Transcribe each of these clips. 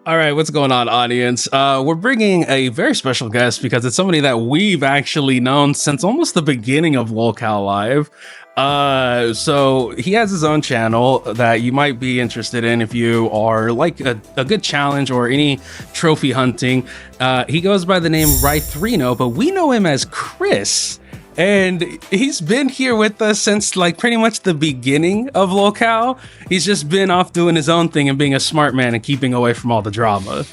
All right, what's going on, audience? We're bringing a very special guest because it's somebody that we've actually known since almost the beginning of Lolcow Live. So he has his own channel that you might be interested in if you are like a good challenge or any trophy hunting. He goes by the name Rythrino, but we know him as Chris. And he's been here with us since like pretty much the beginning of Lolcow. He's just been off doing his own thing and being a smart man and keeping away from all the drama.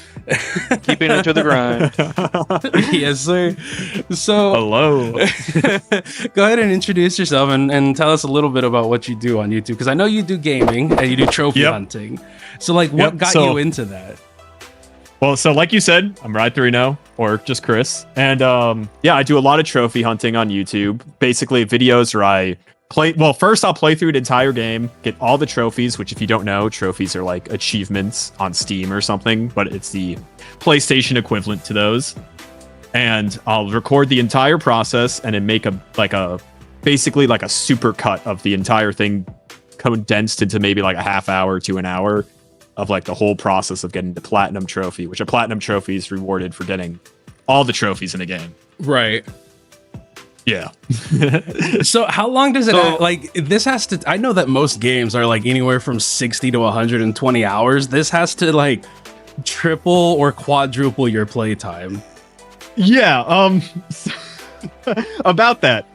Keeping it to the grind. Yes, sir. So hello. Go ahead and introduce yourself and tell us a little bit about what you do on YouTube. Because I know you do gaming and you do trophy hunting. So like what got you into that? Well, so like you said, I'm Rythrino, or just Chris. And yeah, I do a lot of trophy hunting on YouTube. Basically videos where I play, well, first I'll play through an entire game, get all the trophies, which if you don't know, trophies are like achievements on Steam or something, but it's the PlayStation equivalent to those. And I'll record the entire process and then make basically like a super cut of the entire thing condensed into maybe like a half hour to an hour of like the whole process of getting the platinum trophy, which a platinum trophy is rewarded for getting all the trophies in a game. Right. Yeah. So how long does it like this has to, I know that most games are like anywhere from 60 to 120 hours. This has to like triple or quadruple your playtime. Yeah. About that,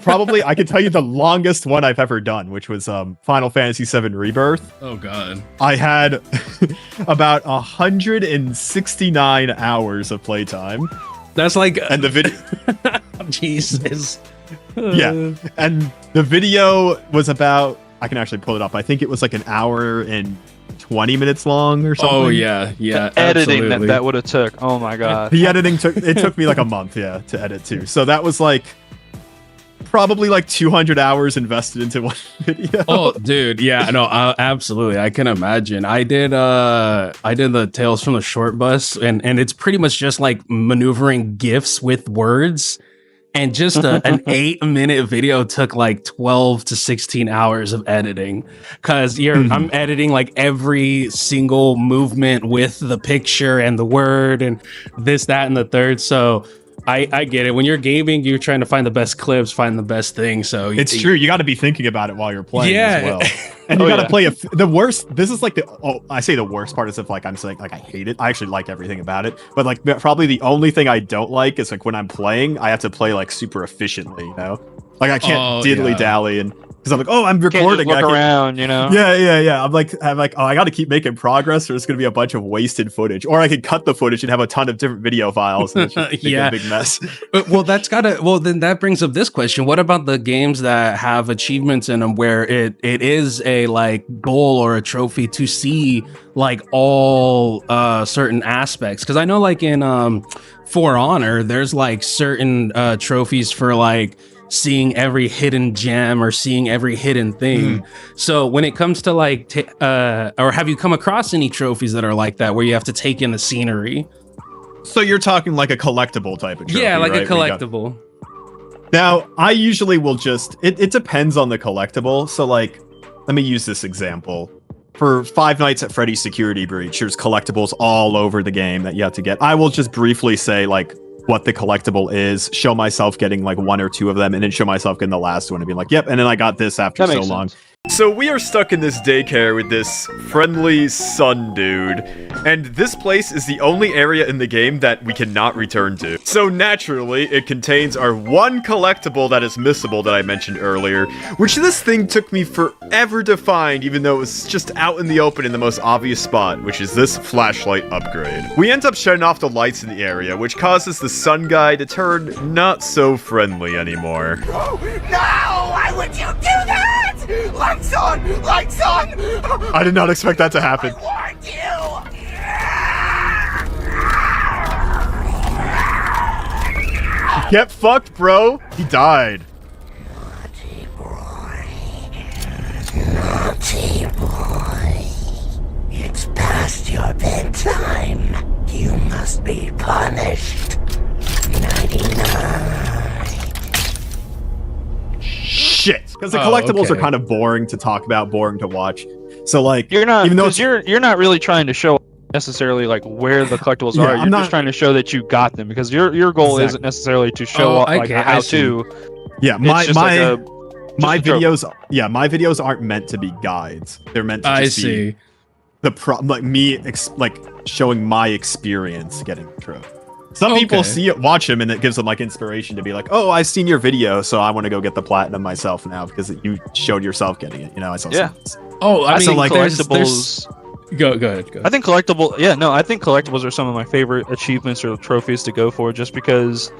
probably I can tell you the longest one I've ever done, which was Final Fantasy VII Rebirth. Oh god, I had about 169 hours of playtime. That's like, and the video Jesus. Yeah, and the video was about, I can actually pull it up, I think it was like an hour and 20 minutes long or something. Oh yeah, the editing that would have took, oh my god. The editing took me like a month, yeah, to edit too. So that was like probably like 200 hours invested into one video. Oh dude, yeah, no, absolutely, I can imagine. I did the Tales from the Short Bus, and it's pretty much just like maneuvering GIFs with words. And just an 8-minute video took like 12 to 16 hours of editing, because I'm editing like every single movement with the picture and the word and this, that, and the third. So I get it. When you're gaming, you're trying to find the best clips, find the best thing. So it's true. You got to be thinking about it while you're playing as well. And you got to play the worst. This is like I say the worst part is if like I'm saying like I hate it. I actually like everything about it, but like probably the only thing I don't like is like when I'm playing, I have to play like super efficiently. You know, like I can't diddly dally and. Because I'm like, oh, I'm recording. Can't just look around, you know. Yeah. I'm like, oh, I got to keep making progress, or it's gonna be a bunch of wasted footage. Or I could cut the footage and have a ton of different video files. And it's just a big mess. Well, then that brings up this question: what about the games that have achievements in them where it is a like goal or a trophy to see like all certain aspects? Because I know like in For Honor, there's like certain trophies for like seeing every hidden gem or seeing every hidden thing. So when it comes to like or have you come across any trophies that are like that where you have to take in the scenery? So you're talking like a collectible type of trophy, yeah, like right? a collectible. Now I usually will just it depends on the collectible. So like let me use this example. For Five Nights at Freddy's Security Breach, there's collectibles all over the game that you have to get. I will just briefly say like what the collectible is, show myself getting like one or two of them, and then show myself getting the last one and be like, yep, and then I got this after so long. So we are stuck in this daycare with this friendly sun dude, and this place is the only area in the game that we cannot return to. So naturally, it contains our one collectible that is missable that I mentioned earlier, which this thing took me forever to find, even though it was just out in the open in the most obvious spot, which is this flashlight upgrade. We end up shutting off the lights in the area, which causes the sun guy to turn not so friendly anymore. Oh, no! Why would you do that? Lights on! Lights on! I did not expect that to happen. I warned you! Get fucked, bro! He died. Naughty boy. It's past your bedtime. You must be punished. 99. Shit, because the collectibles are kind of boring to talk about, boring to watch. So like, you're not, even though you're not really trying to show necessarily like where the collectibles Yeah, are. You're I'm just not- trying to show that you got them, because your goal Exactly. isn't necessarily to show off like I how see. to. Yeah, It's just like a my a trope. my videos aren't meant to be guides. They're meant to I just be see. like showing my experience getting the trophy. Some people Okay. see it, watch them, and it gives them like inspiration to be like, "Oh, I've seen your video, so I want to go get the platinum myself now because you showed yourself getting it." You know, I saw. Yeah. Oh, I I mean, feel like there's collectibles. go ahead. I think I think collectibles are some of my favorite achievements or trophies to go for, just because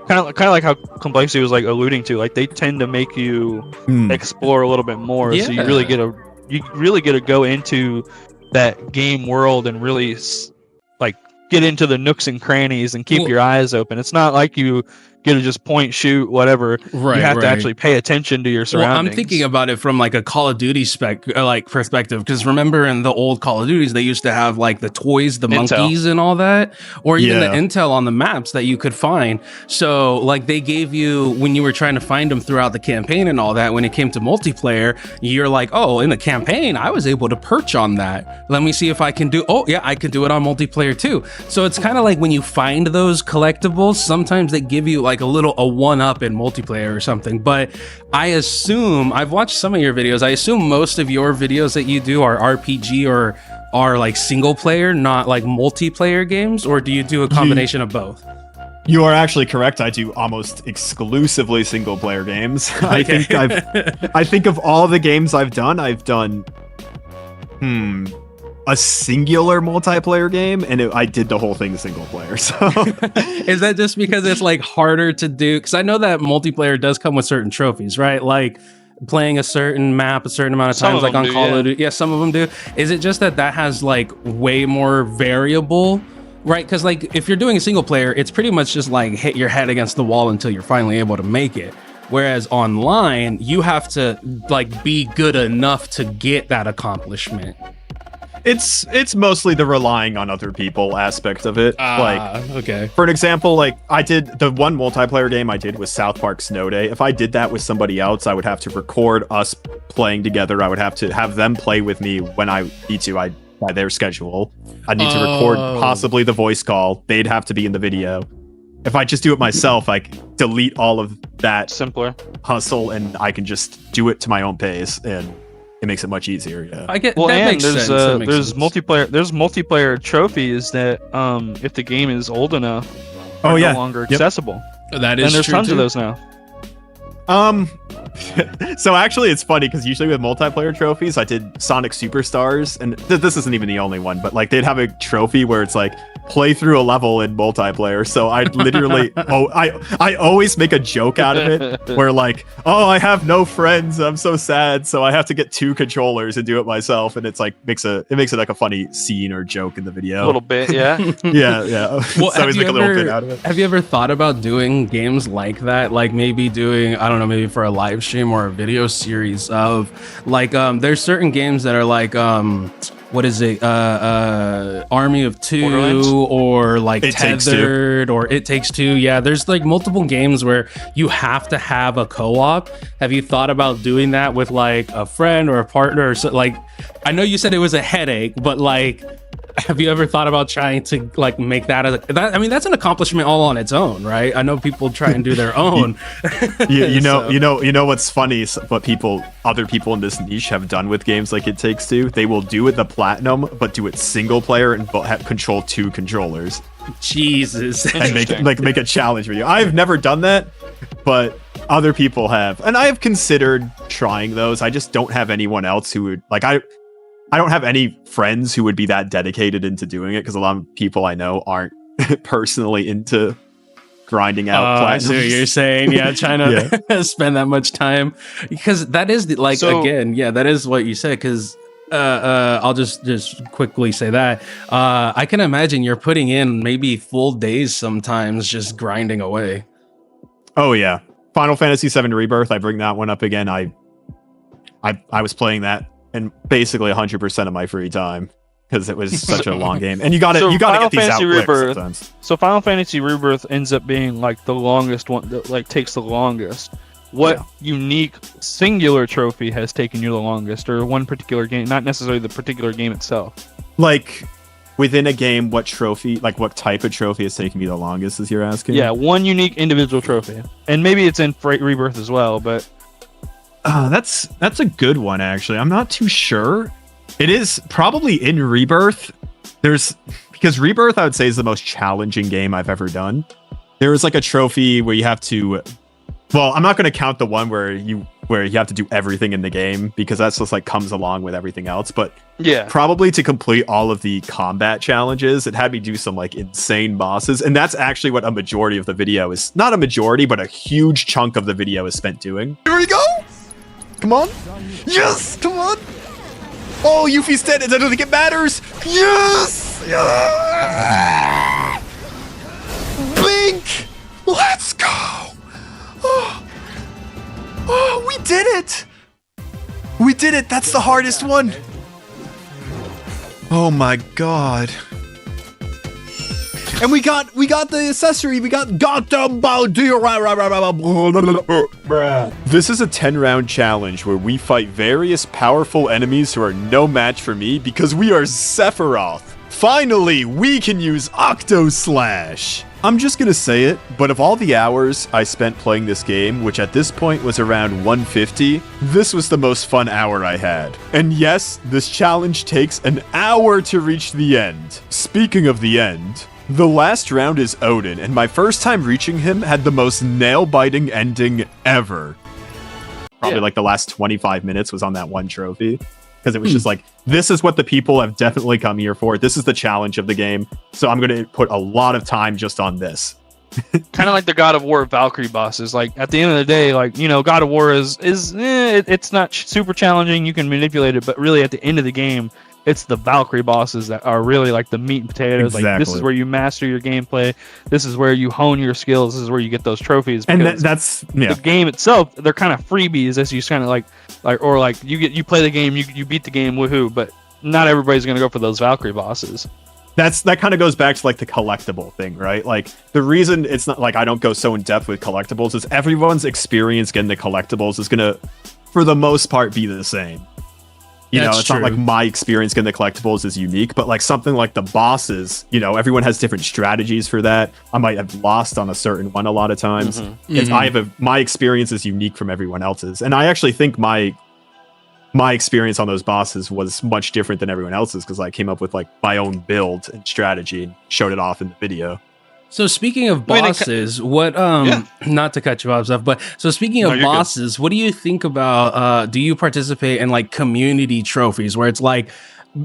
kind of like how Complexity was like alluding to, like they tend to make you explore a little bit more, so you really get to go into that game world and really like get into the nooks and crannies and keep your eyes open. It's not like you get to just point, shoot, whatever. Right, you have right. to actually pay attention to your surroundings. Well, I'm thinking about it from like a Call of Duty perspective, because remember in the old Call of Duties they used to have like the toys, the Intel. monkeys, and all that, or even Yeah. the intel on the maps that you could find. So like they gave you, when you were trying to find them throughout the campaign and all that, when it came to multiplayer, you're like, oh, in the campaign I was able to perch on that. Let me see if I can do. Oh yeah, I can do it on multiplayer too. So it's kind of like when you find those collectibles, sometimes they give you like a 1-up in multiplayer or something. But I assume, I've watched some of your videos, I assume most of your videos that you do are RPG or are like single player, not like multiplayer games, or do you do a combination of both? You are actually correct. I do almost exclusively single player games. I think of all the games I've done a singular multiplayer game, and I did the whole thing single player. So Is that just because it's like harder to do? Because I know that multiplayer does come with certain trophies, right? Like playing a certain map a certain amount of Some times, of like them on do, Call yeah. of Duty. Yeah, some of them do. Is it just that has like way more variable? Right, because like if you're doing a single player, it's pretty much just like hit your head against the wall until you're finally able to make it. Whereas online, you have to like be good enough to get that accomplishment. it's mostly the relying on other people aspect of it. Okay. For an example, like I did the one multiplayer game I did was South Park Snow Day. If I did that with somebody else, I would have to record us playing together. I would have to have them play with me when I need to. By their schedule, I'd need to record possibly the voice call. They'd have to be in the video. If I just do it myself, I can delete all of that Simpler. hustle, and I can just do it to my own pace, and it makes it much easier. Yeah. I get Well, that and makes there's sense. That makes there's sense. multiplayer trophies that if the game is old enough are no longer accessible. That is And there's true tons too. of those now. So actually it's funny because usually with multiplayer trophies I did Sonic Superstars, and this isn't even the only one, but like they'd have a trophy where it's like play through a level in multiplayer. So I literally I always make a joke out of it where like, oh, I have no friends, I'm so sad, so I have to get 2 controllers and do it myself, and it's like makes it like a funny scene or joke in the video. A little bit, yeah. yeah. Well, So I always make a little bit out of it. have you ever thought about doing games like that? Like maybe doing, I don't know, maybe for a live stream or a video series of like, there's certain games that are like, what is it? Army of Two, Borderlands? or like It Takes Two. Tethered, or It Takes Two. Yeah, there's like multiple games where you have to have a co-op. Have you thought about doing that with like a friend or a partner or so? Like, I know you said it was a headache, but like, have you ever thought about trying to like make that I mean, that's an accomplishment all on its own, right? I know people try and do their own. You So- know what's funny is what other people in this niche have done with games like It Takes Two. They will do it the platinum, but do it single player and control 2 controllers Jesus. and make a challenge for you. I've never done that, but other people have, and I have considered trying those. I just don't have anyone else who would like. I don't have any friends who would be that dedicated into doing it because a lot of people I know aren't personally into grinding out I see what platinums. you're saying. Yeah, trying to spend that much time, because that is So- again, yeah, that is what you said. Because I'll just quickly say that I can imagine you're putting in maybe full days sometimes just grinding away. Oh yeah, Final Fantasy VII Rebirth. I bring that one up again. I was playing that in basically 100% of my free time because it was such a long game, and you got to So get Final these out Fantasy quick Rebirth- sometimes. So Final Fantasy Rebirth ends up being like the longest one that like takes the longest. What unique singular trophy has taken you the longest, or one particular game, not necessarily the particular game itself? Like within a game, what trophy, like what type of trophy is taking me the longest, is you're asking? Yeah, one unique individual trophy, and maybe it's in Rebirth as well. But that's a good one actually. I'm not too sure. It is probably in Rebirth. Because Rebirth, I would say, is the most challenging game I've ever done. There is like a trophy where you have to. Well, I'm not going to count the one where you have to do everything in the game, because that's just like comes along with everything else. But yeah, probably to complete all of the combat challenges, it had me do some like insane bosses, and that's actually what a majority of the video is. Not a majority, but a huge chunk of the video is spent doing. Here we go. Come on. Yes. Come on. Oh, Yuffie's dead. I don't think it matters. Yes. Yeah. Blink. Let's go. Oh, we did it! We did it! That's the hardest one! Oh my god. And we got the accessory, we got the bounty. This is a 10-round challenge where we fight various powerful enemies who are no match for me because we are Sephiroth. Finally, we can use Octo Slash! I'm just gonna say it, but of all the hours I spent playing this game, which at this point was around 150, this was the most fun hour I had. And yes, this challenge takes an hour to reach the end. Speaking of the end, the last round is Odin, and my first time reaching him had the most nail-biting ending ever. Probably like the last 25 minutes was on that one trophy. Because it was just like, this is what the people have definitely come here for. This is the challenge of the game. So I'm going to put a lot of time just on this. Kind of like the God of War Valkyrie bosses. Like at the end of the day, like, you know, God of War it's not super challenging. You can manipulate it, but really at the end of the game, it's the Valkyrie bosses that are really like the meat and potatoes. Exactly. Like this is where you master your gameplay. This is where you hone your skills. This is where you get those trophies. And that's the game itself. They're kind of freebies as you kind of like you play the game, you beat the game, woohoo! But not everybody's gonna go for those Valkyrie bosses. That kind of goes back to like the collectible thing, right? Like the reason it's not like I don't go so in depth with collectibles is everyone's experience getting the collectibles is gonna, for the most part, be the same. You know, it's not like my experience getting the collectibles is unique, but like something like the bosses, you know, everyone has different strategies for that. I might have lost on a certain one a lot of times. My experience is unique from everyone else's, and I actually think my experience on those bosses was much different than everyone else's because I came up with like my own build and strategy and showed it off in the video. So speaking of bosses, not to cut you off, Zeph, but so speaking of bosses, what do you think about, do you participate in like community trophies where it's like,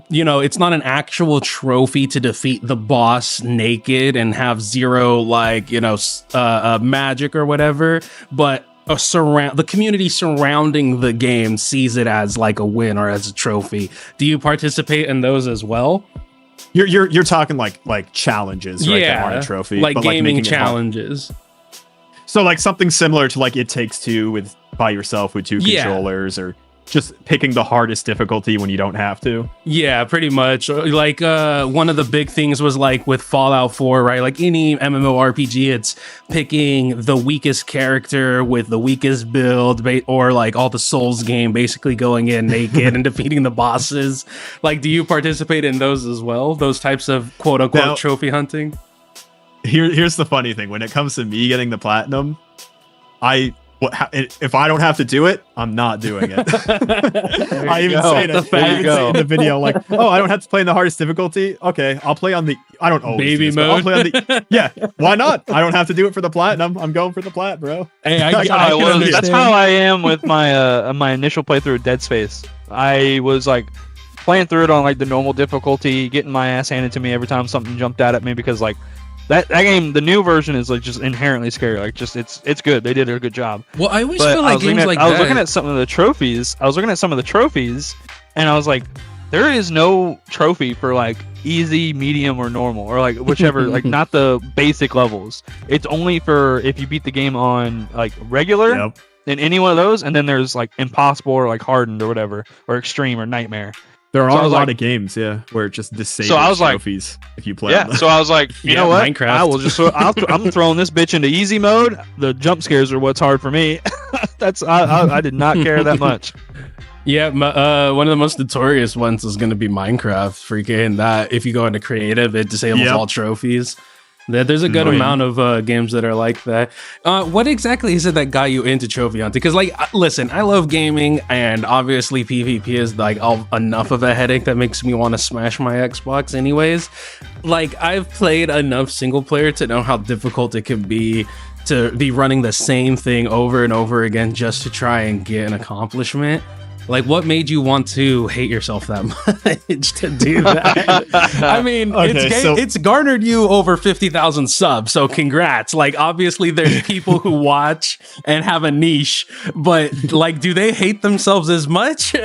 you know, it's not an actual trophy to defeat the boss naked and have zero like, you know, magic or whatever, but the community surrounding the game sees it as like a win or as a trophy. Do you participate in those as well? You're talking like challenges, right? That aren't a trophy, like but gaming like challenges. So like something similar to like It Takes Two by yourself with two controllers, or just picking the hardest difficulty when you don't have to. Yeah, pretty much. Like one of the big things was like with Fallout 4, right? Like any MMORPG, it's picking the weakest character with the weakest build, or like all the Souls game, basically going in naked and defeating the bosses. Like, do you participate in those as well? Those types of quote unquote trophy hunting? Here's the funny thing. When it comes to me getting the platinum, if I don't have to do it, I'm not doing it. I even say it in the video, like, oh, I don't have to play in the hardest difficulty. Okay, I'll play on the. I don't always baby do this, mode. I'll play on the. Yeah, why not? I don't have to do it for the platinum. I'm going for the plat, bro. Hey, that's how I am with my initial playthrough of Dead Space. I was like playing through it on like the normal difficulty, getting my ass handed to me every time something jumped out at me because like. That game, the new version is like just inherently scary. Like just it's good. They did a good job. Well, I always feel like games like that. I was looking at some of the trophies. And I was like, there is no trophy for like easy, medium, or normal, or like whichever. Like not the basic levels. It's only for if you beat the game on like regular in any one of those, and then there's like impossible or like hardened or whatever, or extreme or nightmare. There are a lot of games, where it just disables trophies if you play. Yeah, so I was like, you know what? Minecraft. I will just. I'm throwing this bitch into easy mode. The jump scares are what's hard for me. I did not care that much. Yeah, one of the most notorious ones is going to be Minecraft. Freaking that! If you go into creative, it disables all trophies. There's a good amount of games that are like that. What exactly is it that got you into trophy hunting? Because, like, listen, I love gaming, and obviously PvP is like enough of a headache that makes me want to smash my Xbox. Anyways, like, I've played enough single player to know how difficult it can be to be running the same thing over and over again just to try and get an accomplishment. Like, what made you want to hate yourself that much to do that? I mean, it's garnered you over 50,000 subs, so congrats. Like, obviously, there's people who watch and have a niche, but, like, do they hate themselves as much?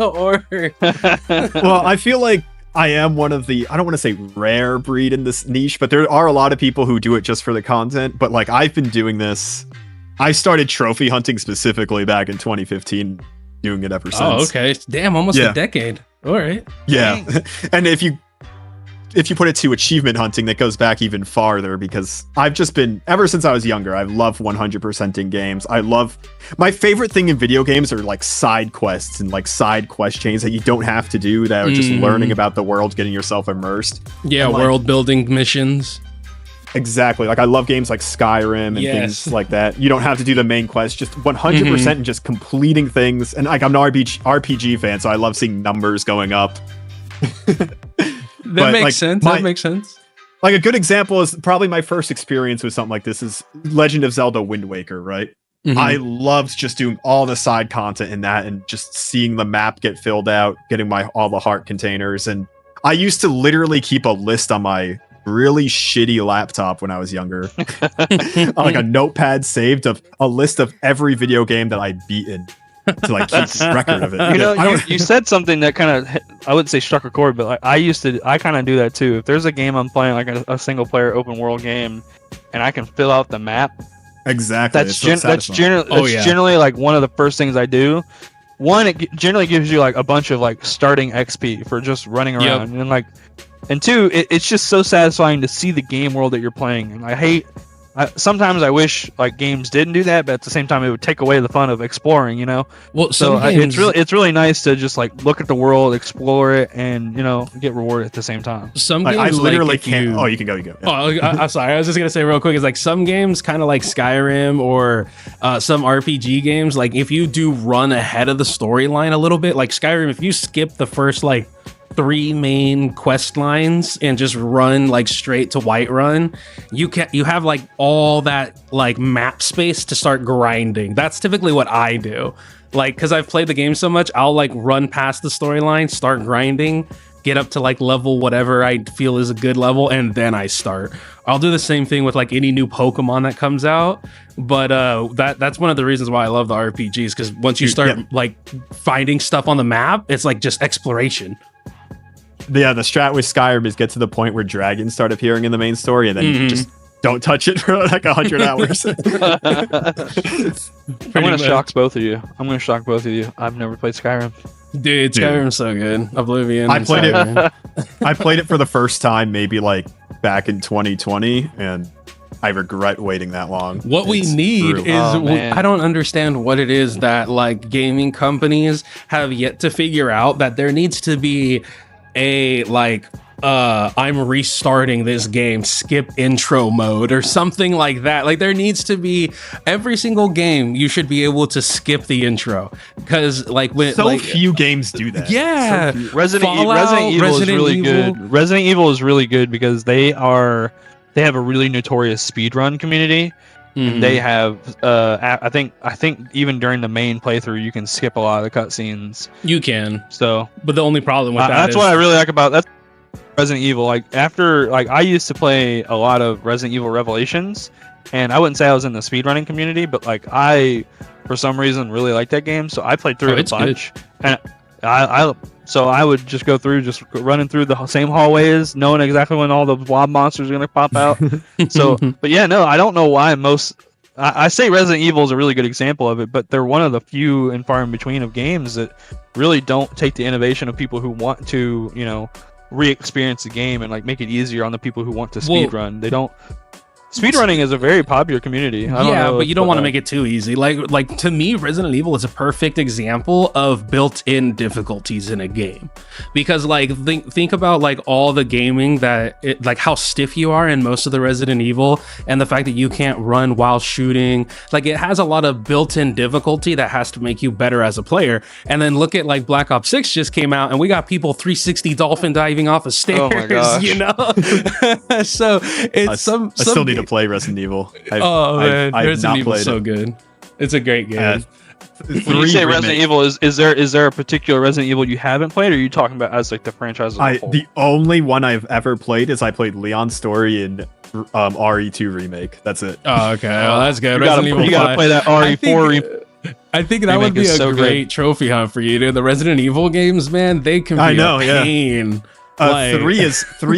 Or well, I feel like I am one of the, I don't want to say rare breed in this niche, but there are a lot of people who do it just for the content. But, like, I've been doing this. I started trophy hunting specifically back in 2015. Doing it ever since. Oh, okay. Damn, almost a decade. All right. Yeah. And if you put it to achievement hunting, that goes back even farther, because I've just been, ever since I was younger, I love 100%ing games. My favorite thing in video games are like side quests and like side quest chains that you don't have to do, that are just learning about the world, getting yourself immersed. Yeah, and world building missions. Exactly. Like, I love games like Skyrim and things like that. You don't have to do the main quest, just 100% and just completing things. And like, I'm an RPG fan, so I love seeing numbers going up. That makes sense. That makes sense. Like, a good example is probably my first experience with something like this is Legend of Zelda Wind Waker, right? I loved just doing all the side content in that and just seeing the map get filled out, getting all the heart containers. And I used to literally keep a list on my really shitty laptop when I was younger, like a notepad saved of a list of every video game that I'd beaten to like keep record of it. You know, you said something that kind of, I wouldn't say struck a chord, but like I kind of do that too. If there's a game I'm playing, like a single player open world game, and I can fill out the map, exactly, that's generally like one of the first things I do. One, it generally gives you like a bunch of like starting XP for just running around, and two, it's just so satisfying to see the game world that you're playing. And sometimes I wish like games didn't do that, but at the same time it would take away the fun of exploring, you know. Well, it's really nice to just like look at the world, explore it, and get rewarded at the same time. Some games, I literally can't. Oh, you can go. Yeah. Oh, I'm sorry. I was just gonna say real quick. Is like some games, kind of like Skyrim or some RPG games. Like, if you do run ahead of the storyline a little bit, like Skyrim, if you skip the first like 3 main quest lines and just run like straight to Whiterun, you have like all that like map space to start grinding. That's typically what I do, like, because I've played the game so much. I'll like run past the storyline, start grinding, get up to like level whatever I feel is a good level, and then I start. I'll do the same thing with like any new Pokemon that comes out, but that's one of the reasons why I love the RPGs, because once you start like finding stuff on the map, it's like just exploration. Yeah, the strat with Skyrim is get to the point where dragons start appearing in the main story, and then you just don't touch it for like 100 hours. I'm gonna shock both of you. I've never played Skyrim. Dude, Skyrim's so good. Oblivion. I played it. I played it for the first time maybe like back in 2020, and I regret waiting that long. What we need is, I don't understand what it is that like gaming companies have yet to figure out, that there needs to be a like I'm restarting this game, skip intro mode or something like that. Like, there needs to be, every single game you should be able to skip the intro, because like when few games do that. Yeah, Resident Evil is really good. Resident Evil is really good because they have a really notorious speedrun community. And they have I think even during the main playthrough you can skip a lot of the cutscenes. You can. So, but the only problem with that's what I really like about that Resident Evil. Like, I used to play a lot of Resident Evil Revelations, and I wouldn't say I was in the speedrunning community, but like I for some reason really like that game, so I played through it a bunch. Good. And so I would just go through, just running through the same hallways, knowing exactly when all the blob monsters are going to pop out. So, but yeah, no, I don't know why I say Resident Evil is a really good example of it, but they're one of the few and far in between of games that really don't take the innovation of people who want to, re-experience the game and like make it easier on the people who want to speedrun. They don't. Speedrunning is a very popular community. I don't know but you don't want to make it too easy. Like to me, Resident Evil is a perfect example of built-in difficulties in a game, because like think about like all the gaming like how stiff you are in most of the Resident Evil, and the fact that you can't run while shooting. Like it has a lot of built-in difficulty that has to make you better as a player. And then look at like Black Ops 6 just came out, and we got people 360 dolphin diving off of stairs. Oh my gosh. You know, so it's I still need to play Resident Evil. Man, Resident Evil's so good. It's a great game. When you say Resident Evil, is there a particular Resident Evil you haven't played, or are you talking about as like the franchise as a whole? The only one I've ever played is I played Leon's Story in RE2 remake. That's it. Oh, okay. Well, that's good. You gotta play that RE4 remake. I think that would be a great trophy hunt for you, dude. The Resident Evil games, man, they can be a pain. Yeah. 3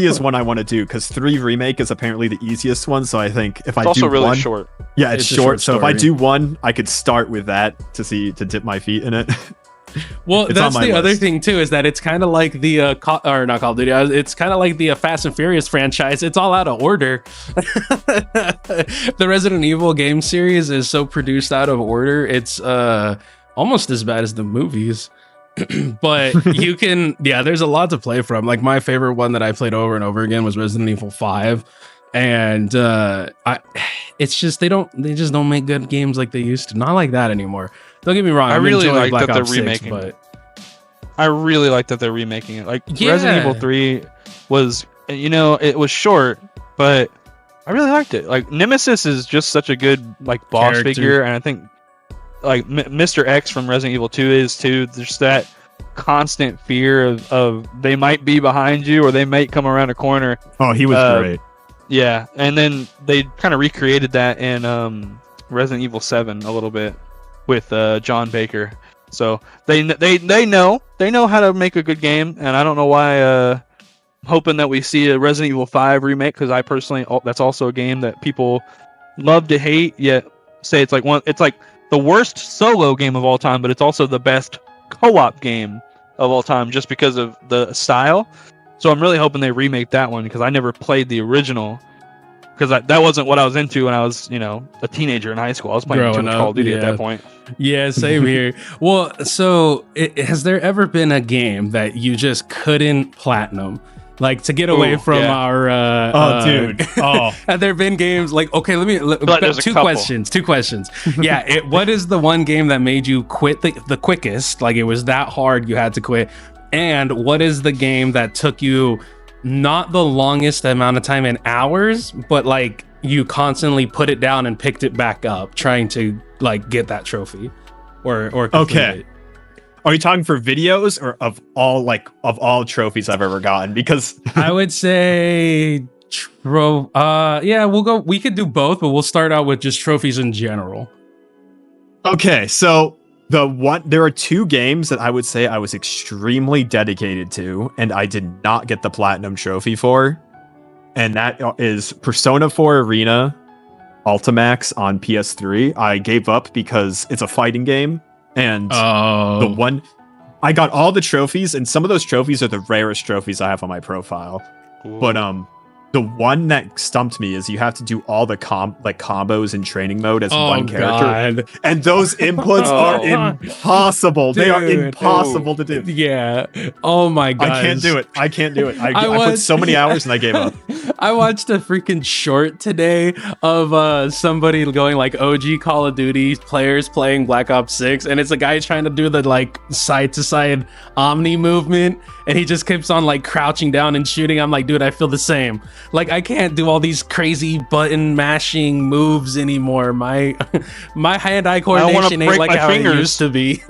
is one I want to do, because 3 remake is apparently the easiest one. So I think if I do also really one, short. Yeah, it's short. So if I do one, I could start with that to dip my feet in it. Well, that's the other thing too, is that it's kind of like the not Call of Duty. It's kind of like the Fast and Furious franchise. It's all out of order. The Resident Evil game series is so produced out of order. It's almost as bad as the movies. But you can, there's a lot to play from. Like my favorite one that I played over and over again was Resident Evil 5. And it's just they just don't make good games like they used to. Not like that anymore. Don't get me wrong. I really like Black that they're Ops 6, remaking but I really like that they're remaking it. Like Resident Evil 3 was, it was short, but I really liked it. Like Nemesis is just such a good like boss figure, and I think like Mr. X from Resident Evil 2 is too. There's that constant fear of they might be behind you or they might come around a corner. Oh, he was great. Yeah, and then they kind of recreated that in Resident Evil 7 a little bit with John Baker. So they know how to make a good game, and I don't know why. I'm hoping that we see a Resident Evil 5 remake, because I personally that's also a game that people love to hate, yet say it's like the worst solo game of all time, but it's also the best co-op game of all time just because of the style. So I'm really hoping they remake that one, because I never played the original, because that wasn't what I was into when I was, a teenager in high school. I was playing too much Call of Duty at that point. Yeah, same here. Well, so has there ever been a game that you just couldn't platinum? Like to get away from our have there been games like, okay, two questions. Yeah, what is the one game that made you quit the quickest? Like it was that hard you had to quit. And what is the game that took you not the longest amount of time in hours, but like you constantly put it down and picked it back up trying to like get that trophy or complete it? Are you talking for videos or of all trophies I've ever gotten? Because I would say we could do both, but we'll start out with just trophies in general. Okay, so there are 2 games that I would say I was extremely dedicated to, and I did not get the platinum trophy for. And that is Persona 4 Arena Ultimax on PS3. I gave up because it's a fighting game. And I got all the trophies, and some of those trophies are the rarest trophies I have on my profile. Ooh. But the one that stumped me is you have to do all the combos in training mode as one character. God. And those inputs are impossible. Dude, they are impossible to do. Yeah. Oh my god. I can't do it. I I put so many hours and I gave up. I watched a freaking short today of somebody going like OG Call of Duty players playing Black Ops 6, and it's a guy trying to do the like side to side Omni movement, and he just keeps on like crouching down and shooting. I'm like, dude, I feel the same. Like I can't do all these crazy button mashing moves anymore. My hand-eye coordination ain't like how it used to be.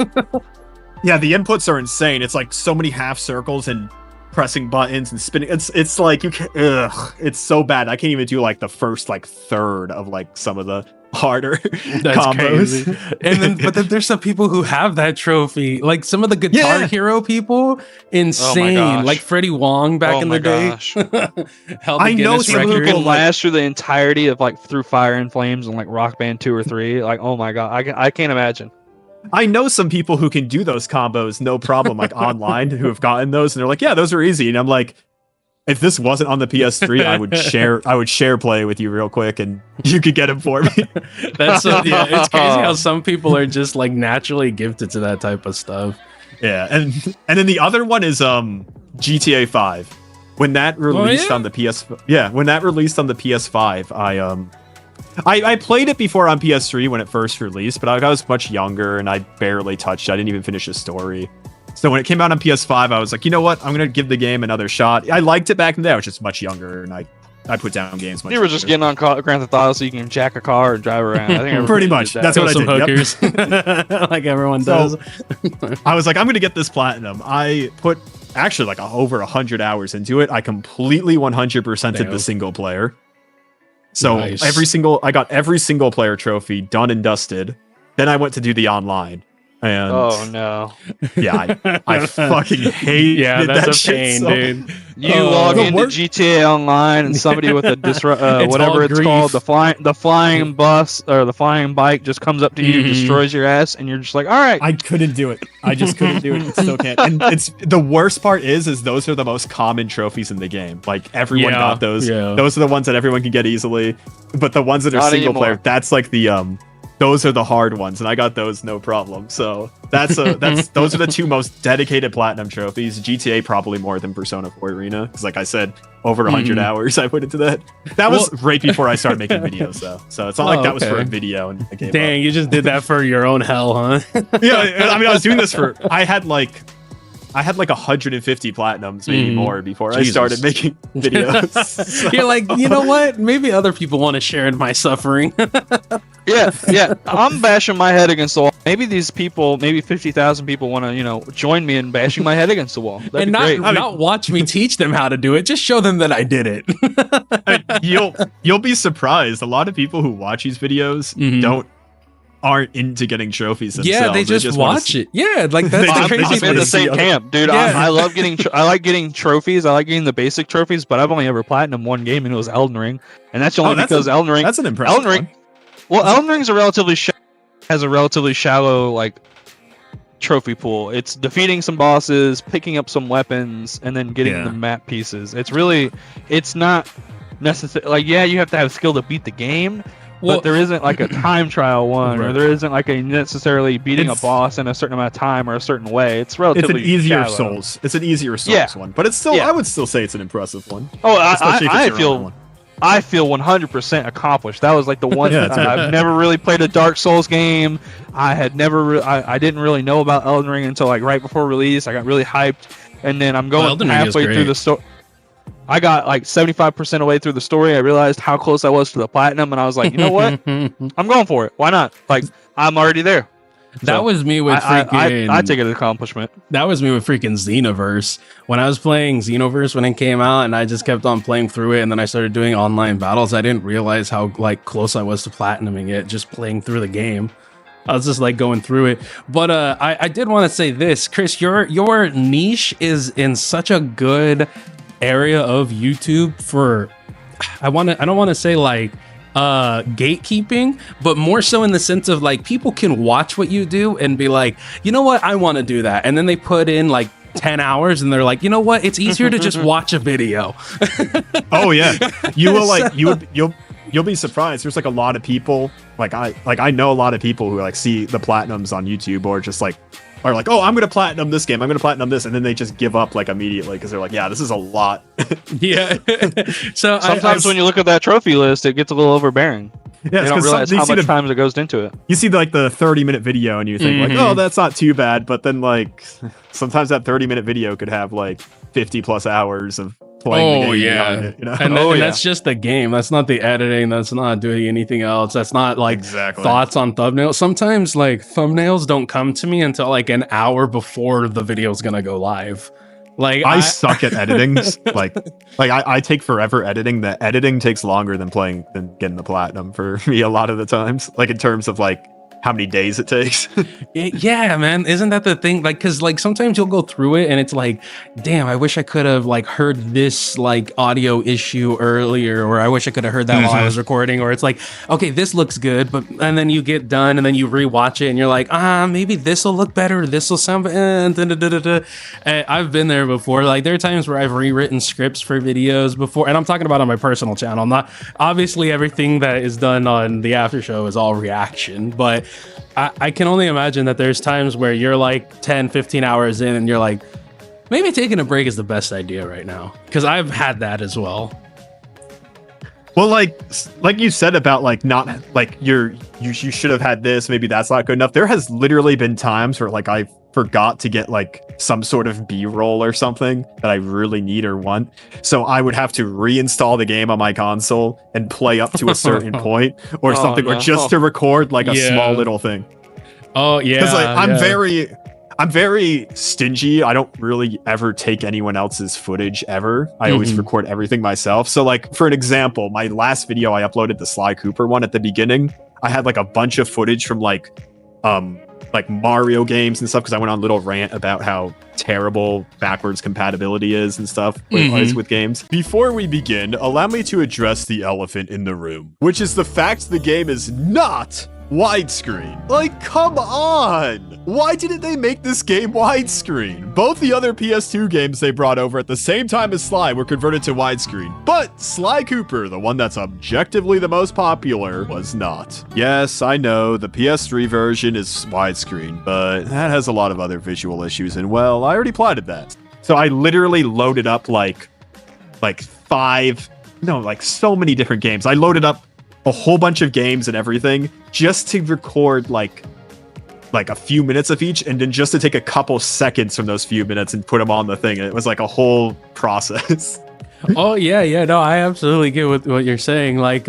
Yeah, the inputs are insane. It's like so many half circles and pressing buttons and spinning. It's like you can't. It's so bad. I can't even do like the first like third of like some of the harder combos. Crazy. But then there's some people who have that trophy, like some of the Guitar Hero people. Insane, like Freddie Wong back in the day. Held the Guinness record. Some people last through the entirety of like Through Fire and Flames and like Rock Band 2 or 3. Like, oh my god, I can't imagine. I know some people who can do those combos no problem, like online, who have gotten those, and they're like, yeah, those are easy. And I'm like, if this wasn't on the PS3, I would share play with you real quick, and you could get him for me. That's yeah. It's crazy how some people are just like naturally gifted to that type of stuff. Yeah, and then the other one is GTA 5. When that released on the when that released on the PS5, I played it before on PS3 when it first released, but I was much younger and I barely touched it. I didn't even finish the story. So when it came out on PS5, I was like, you know what? I'm gonna give the game another shot. I liked it back in the day. I was just much younger, and I put down games much. You were just getting on Grand Theft Auto so you can jack a car and drive around. I think pretty much. That's what I did. Hookers. Yep. Like everyone does. I was like, I'm gonna get this platinum. I put actually like over 100 hours into it. I completely 100%ed the single player. So nice. I got every single player trophy done and dusted. Then I went to do the online. And oh no! Yeah, I fucking hate. Yeah, that's that a pain, dude. You log into GTA Online and somebody with a whatever it's called, the flying bus or the flying bike just comes up to you, destroys your ass, and you're just like, all right. I couldn't do it. I just couldn't do it. Still can't. And it's the worst part is those are the most common trophies in the game. Like everyone got those. Yeah. Those are the ones that everyone can get easily. But the ones that are single player, that's like the those are the hard ones, and I got those no problem. So those are the two most dedicated platinum trophies. GTA probably more than Persona 4 Arena, because like I said, over 100 hours I put into that. That was right before I started making videos, though. So it's not like that was for a video and I gave Dang, up. You just did that for your own hell, huh? Yeah, I mean, I was doing this for. I had like 150 platinums, maybe more, before I started making videos. So. You're like, you know what? Maybe other people want to share in my suffering. Yeah. I'm bashing my head against the wall. Maybe these people, maybe 50,000 people want to, join me in bashing my head against the wall. That'd be great. Not watch me teach them how to do it. Just show them that I did it. You'll be surprised. A lot of people who watch these videos aren't into getting trophies themselves. Yeah, they just watch it. Yeah, like that's the crazy I'm in the same camp, dude. Yeah. I love getting. I like getting trophies. I like getting the basic trophies, but I've only ever platinum one game, and it was Elden Ring, and that's only because Elden Ring. That's an impressive Elden Ring. Well, Elden Ring's has a relatively shallow like trophy pool. It's defeating some bosses, picking up some weapons, and then getting the map pieces. It's not necessary. Like, you have to have skill to beat the game. But there isn't like a time trial one, or there isn't like a necessarily beating a boss in a certain amount of time or a certain way. It's relatively It's an easier shallow. Souls. It's an easier Souls one, but it's still. I would still say it's an impressive one. Oh, I feel 100% accomplished. That was like the one time. I've never really played a Dark Souls game. I didn't really know about Elden Ring until like right before release. I got really hyped, and then I'm going halfway through the story. I got like 75% of the way through the story. I realized how close I was to the platinum, and I was like, you know what? I'm going for it. Why not? Like, I'm already there. That was me with freaking... I take it as an accomplishment. That was me with freaking Xenoverse. When I was playing Xenoverse when it came out, and I just kept on playing through it, and then I started doing online battles, I didn't realize how like close I was to platinuming it, just playing through the game. I was just like going through it. But I did want to say this, Chris, your niche is in such a good area of YouTube for, I don't want to say like gatekeeping, but more so in the sense of like people can watch what you do and be like, you know what, I want to do that, and then they put in like 10 hours and they're like, you know what, it's easier to just watch a video. Oh yeah, you will like you'll be surprised. There's like a lot of people I know a lot of people who like see the platinums on YouTube or just like are like, oh, I'm gonna platinum this game, I'm gonna platinum this, and then they just give up like immediately because they're like, yeah, this is a lot. Yeah. So sometimes when you look at that trophy list, it gets a little overbearing. Yeah, you don't realize how much time it goes into it. You see like the 30-minute video and you think like, oh, that's not too bad, but then like sometimes that 30-minute video could have like 50 plus hours of playing the game. It, you know? And that's just the game. That's not the editing. That's not doing anything else. That's not like thoughts on thumbnails. Sometimes like thumbnails don't come to me until like an hour before the video's gonna go live. Like I suck at editing. like I take forever editing. The editing takes longer than getting the platinum for me a lot of the times. Like in terms of like how many days it takes. Yeah, man. Isn't that the thing? Like, cause like sometimes you'll go through it and it's like, damn, I wish I could have like heard this like audio issue earlier, or I wish I could have heard that while I was recording, or it's like, okay, this looks good, but and then you get done and then you rewatch it and you're like, maybe this will look better, this will sound better. I've been there before. Like there are times where I've rewritten scripts for videos before, and I'm talking about on my personal channel. Not obviously everything that is done on the after show is all reaction, but I can only imagine that there's times where you're like 10, 15 hours in and you're like, maybe taking a break is the best idea right now. Because I've had that as well. Well, like you said about like not like you should have had this. Maybe that's not good enough. There has literally been times where like I forgot to get like some sort of B-roll or something that I really need or want. So I would have to reinstall the game on my console and play up to a certain point or something, or just to record like a small little thing. Oh yeah. Because like I'm very stingy. I don't really ever take anyone else's footage ever. I always record everything myself. So like for an example, my last video I uploaded, the Sly Cooper one, at the beginning, I had like a bunch of footage from like Mario games and stuff, because I went on a little rant about how terrible backwards compatibility is and stuff with games. Before we begin, allow me to address the elephant in the room, which is the fact the game is not widescreen. Like, come on! Why didn't they make this game widescreen? Both the other PS2 games they brought over at the same time as Sly were converted to widescreen, but Sly Cooper, the one that's objectively the most popular, was not. Yes, I know, the PS3 version is widescreen, but that has a lot of other visual issues, and well, I already plotted that. So I literally loaded up like so many different games. I loaded up a whole bunch of games and everything just to record like a few minutes of each, and then just to take a couple seconds from those few minutes and put them on the thing. And it was like a whole process. Oh yeah, no, I absolutely get what you're saying. Like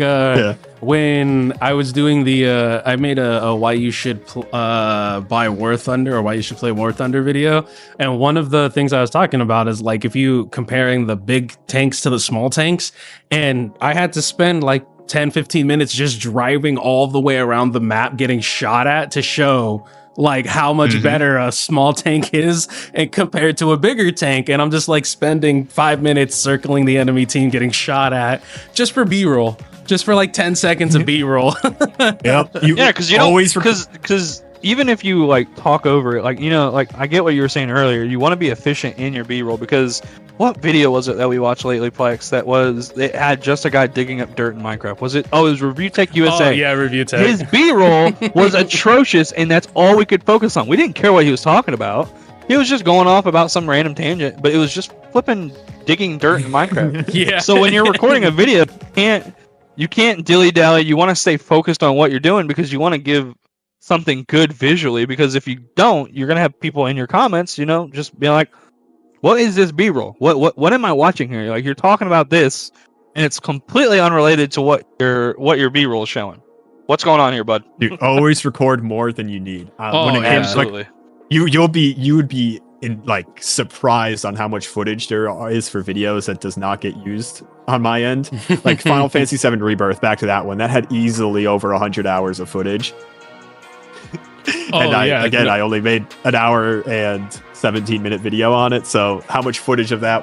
when I was doing the I made a why you should buy War Thunder, or why you should play War Thunder video, and one of the things I was talking about is like if you comparing the big tanks to the small tanks, and I had to spend like 10-15 minutes just driving all the way around the map getting shot at to show like how much better a small tank is and compared to a bigger tank. And I'm just like spending 5 minutes circling the enemy team getting shot at just for B-roll, just for like 10 seconds of B-roll. Yep. Because you always because even if you like talk over it, like, you know, like I get what you were saying earlier, you want to be efficient in your B-roll, because what video was it that we watched lately, Plex, that was, it had just a guy digging up dirt in Minecraft? Was it? Oh, it was Review Tech USA. Oh, yeah, Review Tech. His B-roll was atrocious, and that's all we could focus on. We didn't care what he was talking about. He was just going off about some random tangent, but it was just flipping digging dirt in Minecraft. Yeah. So when you're recording a video, you can't dilly-dally. You want to stay focused on what you're doing, because you want to give something good visually, because if you don't, you're going to have people in your comments, you know, just be like, what is this B-roll? What am I watching here? Like, you're talking about this, and it's completely unrelated to what your B-roll is showing. What's going on here, bud? Dude, always record more than you need. Absolutely. Like, you would be surprised on how much footage there is for videos that does not get used on my end. Like Final Fantasy VII Rebirth, back to that one, that had easily over 100 hours of footage. And I only made an hour and 17-minute video on it, so how much footage of that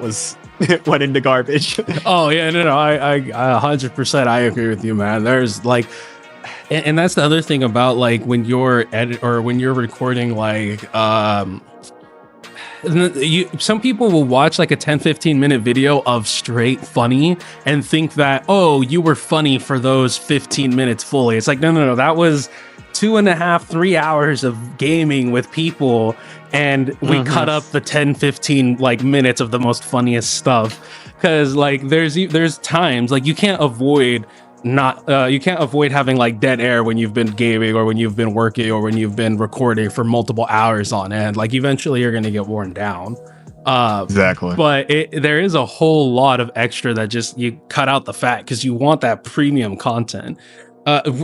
went into garbage? Oh yeah, no, I 100% I agree with you, man. There's like, and that's the other thing about like when you're when you're recording, like some people will watch like a 10-15 minute video of straight funny and think that, oh, you were funny for those 15 minutes fully. It's like, no, that was 2.5-3 hours of gaming with people, and we cut up the 10-15 like minutes of the most funniest stuff, because like there's times like you can't avoid having like dead air when you've been gaming, or when you've been working, or when you've been recording for multiple hours on end. Like eventually you're going to get worn down. Exactly. But there is a whole lot of extra that just you cut out the fat, because you want that premium content.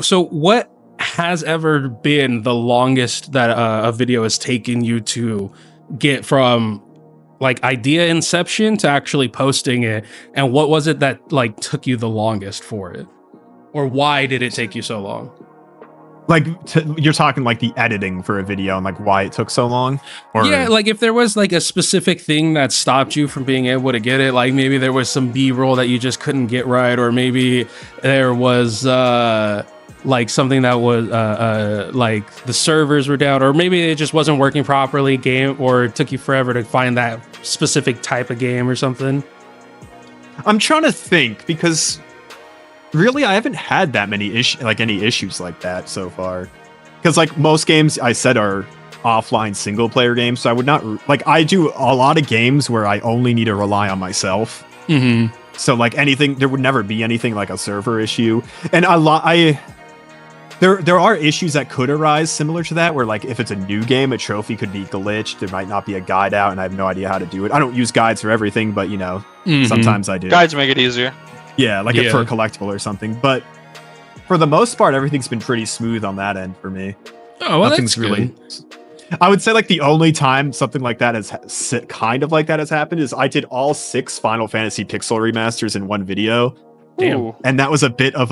So what has ever been the longest that a video has taken you to get from like idea inception to actually posting it, and what was it that like took you the longest for it, or why did it take you so long? Like you're talking like the editing for a video and like why it took so long? Or Yeah, like if there was like a specific thing that stopped you from being able to get it, like maybe there was some B-roll that you just couldn't get right, or maybe there was like something that was like the servers were down, or maybe it just wasn't working properly, or it took you forever to find that specific type of game or something. I'm trying to think, because really I haven't had that many any issues like that so far. Because like most games I said are offline single player games, so I would not like, I do a lot of games where I only need to rely on myself. Mm-hmm. So like anything, there would never be anything like a server issue. And there are issues that could arise similar to that, where like if it's a new game, a trophy could be glitched. There might not be a guide out, and I have no idea how to do it. I don't use guides for everything, but sometimes I do. Guides make it easier. Yeah, like for a collectible or something. But for the most part, everything's been pretty smooth on that end for me. Oh, well, Nothing's that's really. good. I would say like the only time something like that has happened is I did all 6 Final Fantasy pixel remasters in one video. Damn. Ooh. And that was a bit of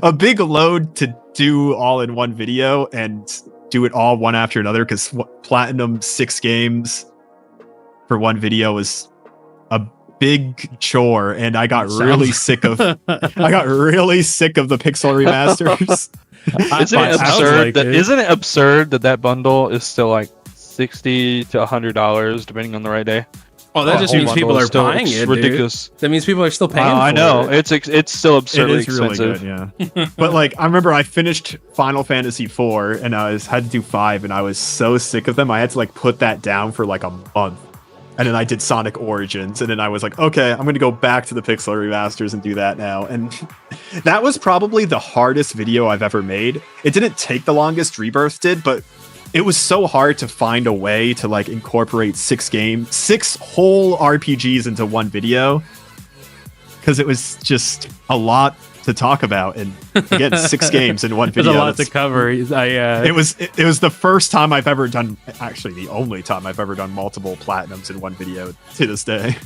a big load to do all in one video and do it all one after another, because platinum 6 games for one video was a big chore, and I got really sick of the pixel remasters. Isn't it absurd that bundle is still like $60 to $100 depending on the right day? Oh, that just means people are buying it. Ridiculous. Dude. That means people are still paying. I know it's still absurdly expensive. Really good, yeah. But like, I remember I finished Final Fantasy IV and I had to do 5, and I was so sick of them. I had to like put that down for like a month, and then I did Sonic Origins, and then I was like, okay, I'm gonna go back to the pixel remasters and do that now. And that was probably the hardest video I've ever made. It didn't take the longest, Rebirth did, but it was so hard to find a way to like incorporate 6 whole RPGs into one video, because it was just a lot to talk about. And again, 6 games in one video. There's a lot to cover. It was the first time I've ever done, actually the only time I've ever done multiple platinums in one video to this day.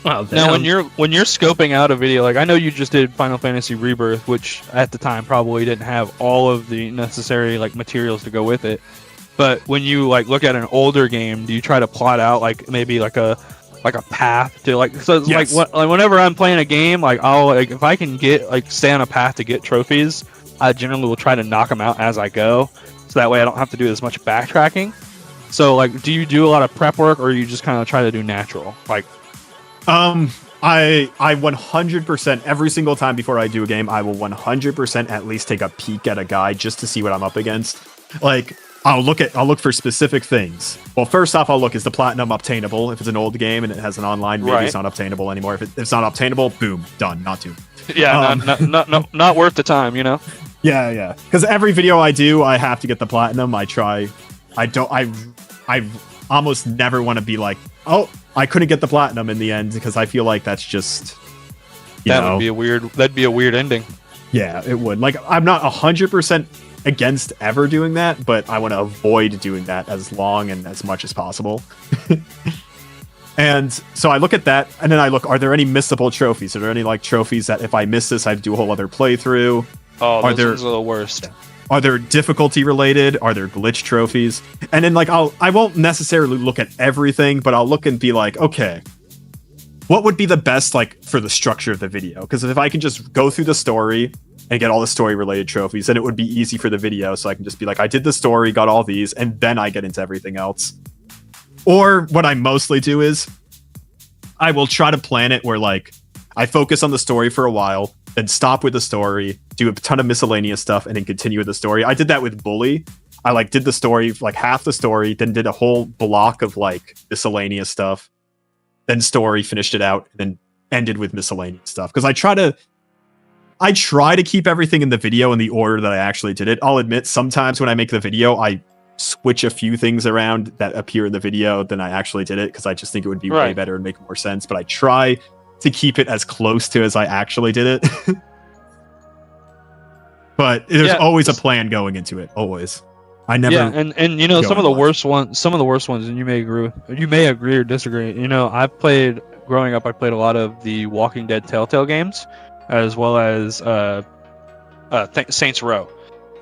Well, now when you're scoping out a video, like I know you just did Final Fantasy Rebirth, which at the time probably didn't have all of the necessary like materials to go with it. But when you like look at an older game, do you try to plot out like maybe like a path to like, so yes. like whenever I'm playing a game, like I'll like if I can get like stay on a path to get trophies, I generally will try to knock them out as I go, so that way I don't have to do as much backtracking. So like, do you do a lot of prep work, or you just kind of try to do natural? Like, I 100% every single time before I do a game, I will 100% at least take a peek at a guide just to see what I'm up against. Like, I'll look for specific things. Well, first off, I'll look, is the platinum obtainable? If it's an old game and it has an online, maybe it's not obtainable anymore. If it's not obtainable, boom, done, not to. Yeah, not worth the time, you know? Yeah. Because every video I do, I have to get the platinum. I almost never want to be like, oh, I couldn't get the platinum in the end, because I feel like that's just, that'd be a weird ending. Yeah, it would. Like, I'm not 100% against ever doing that, but I want to avoid doing that as long and as much as possible. And so I look at that, and then I look, are there any missable trophies? Are there any like trophies that if I miss this, I have to do a whole other playthrough? Oh, those are the worst. Are there difficulty related? Are there glitch trophies? And then like I won't necessarily look at everything, but I'll look and be like, okay, what would be the best like for the structure of the video? Because if I can just go through the story and get all the story related trophies, then it would be easy for the video. So I can just be like, I did the story, got all these, and then I get into everything else. Or what I mostly do is I will try to plan it where like I focus on the story for a while, then stop with the story, do a ton of miscellaneous stuff, and then continue with the story. I did that with Bully. I like did the story, like half the story, then did a whole block of like miscellaneous stuff, then story, finished it out, and then ended with miscellaneous stuff. Because I try to keep everything in the video in the order that I actually did it. I'll admit, sometimes when I make the video, I switch a few things around that appear in the video than I actually did it, because I just think it would be way better and make more sense. But I try to keep it as close to as I actually did it. But there's always a plan going into it. Always. I never. Yeah, and you know, some of the worst ones, and you may agree or disagree. You know, growing up, I played a lot of the Walking Dead Telltale games, as well as Saints Row.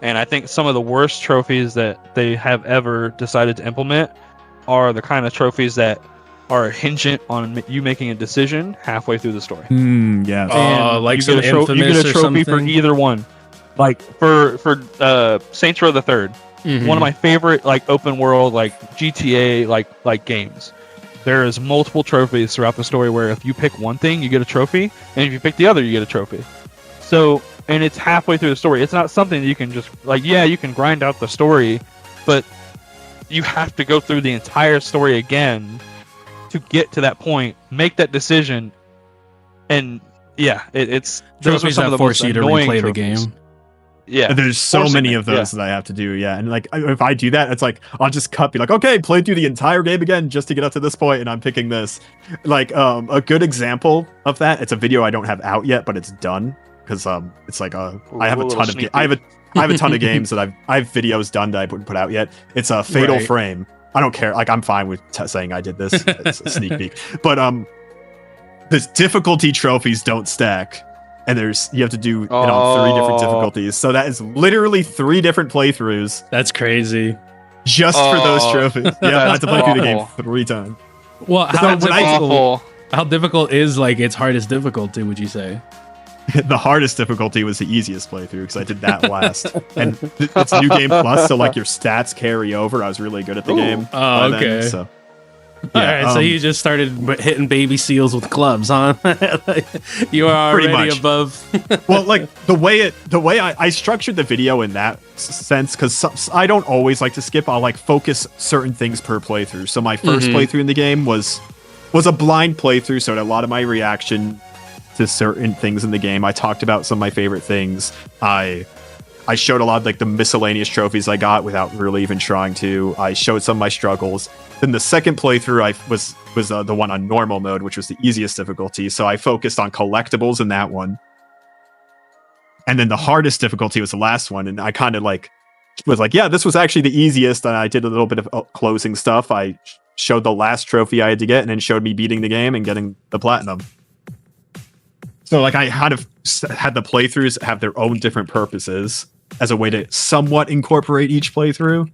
And I think some of the worst trophies that they have ever decided to implement are the kind of trophies that are hingent on you making a decision halfway through the story. Yeah. Like you some get you Infamous get a or trophy for something? either one. Like for Saints Row the Third, one of my favorite like open world like GTA like games. There is multiple trophies throughout the story where if you pick one thing, you get a trophy, and if you pick the other, you get a trophy. So, and it's halfway through the story. It's not something that you can just like, yeah, you can grind out the story, but you have to go through the entire story again to get to that point, make that decision, and yeah, it's those are Trophies some of that the force most you to annoying replay the trophies. game. Yeah, There's so forcing many it, of those that I have to do, and like if I do that, it's like I'll just be like, okay, play through the entire game again just to get up to this point, and I'm picking this. Like a good example of that, it's a video I don't have out yet, but it's done because it's like I have a ton of I have a ton of games that I have videos done that I wouldn't put out yet. It's a Fatal Right. Frame. I don't care. Like I'm fine with saying I did this. It's a sneak peek, but the difficulty trophies don't stack. And you have to do it on 3 different difficulties. So that is literally 3 different playthroughs That's crazy. just for those trophies. Yeah, I had to play through the game awful. 3 times. Well, Awful. how difficult is like its hardest difficulty, would you say? The hardest difficulty was the easiest playthrough because I did that last. And it's New Game Plus, so like your stats carry over. I was really good at the game. Oh, by then, okay. so. All right, so you just started hitting baby seals with clubs, huh? You are Pretty already much. above. Well, like the way I structured the video in that sense, because I don't always like to skip. I'll like focus certain things per playthrough. So my first playthrough in the game was a blind playthrough, so a lot of my reaction to certain things in the game. I talked about some of my favorite things. I showed a lot of like the miscellaneous trophies I got without really even trying to. I showed some of my struggles. Then the second playthrough was the one on normal mode, which was the easiest difficulty. So I focused on collectibles in that one. And then the hardest difficulty was the last one. And I kind of like was like, yeah, this was actually the easiest. And I did a little bit of closing stuff. I showed the last trophy I had to get and then showed me beating the game and getting the platinum. So like I had the playthroughs have their own different purposes as a way to somewhat incorporate each playthrough.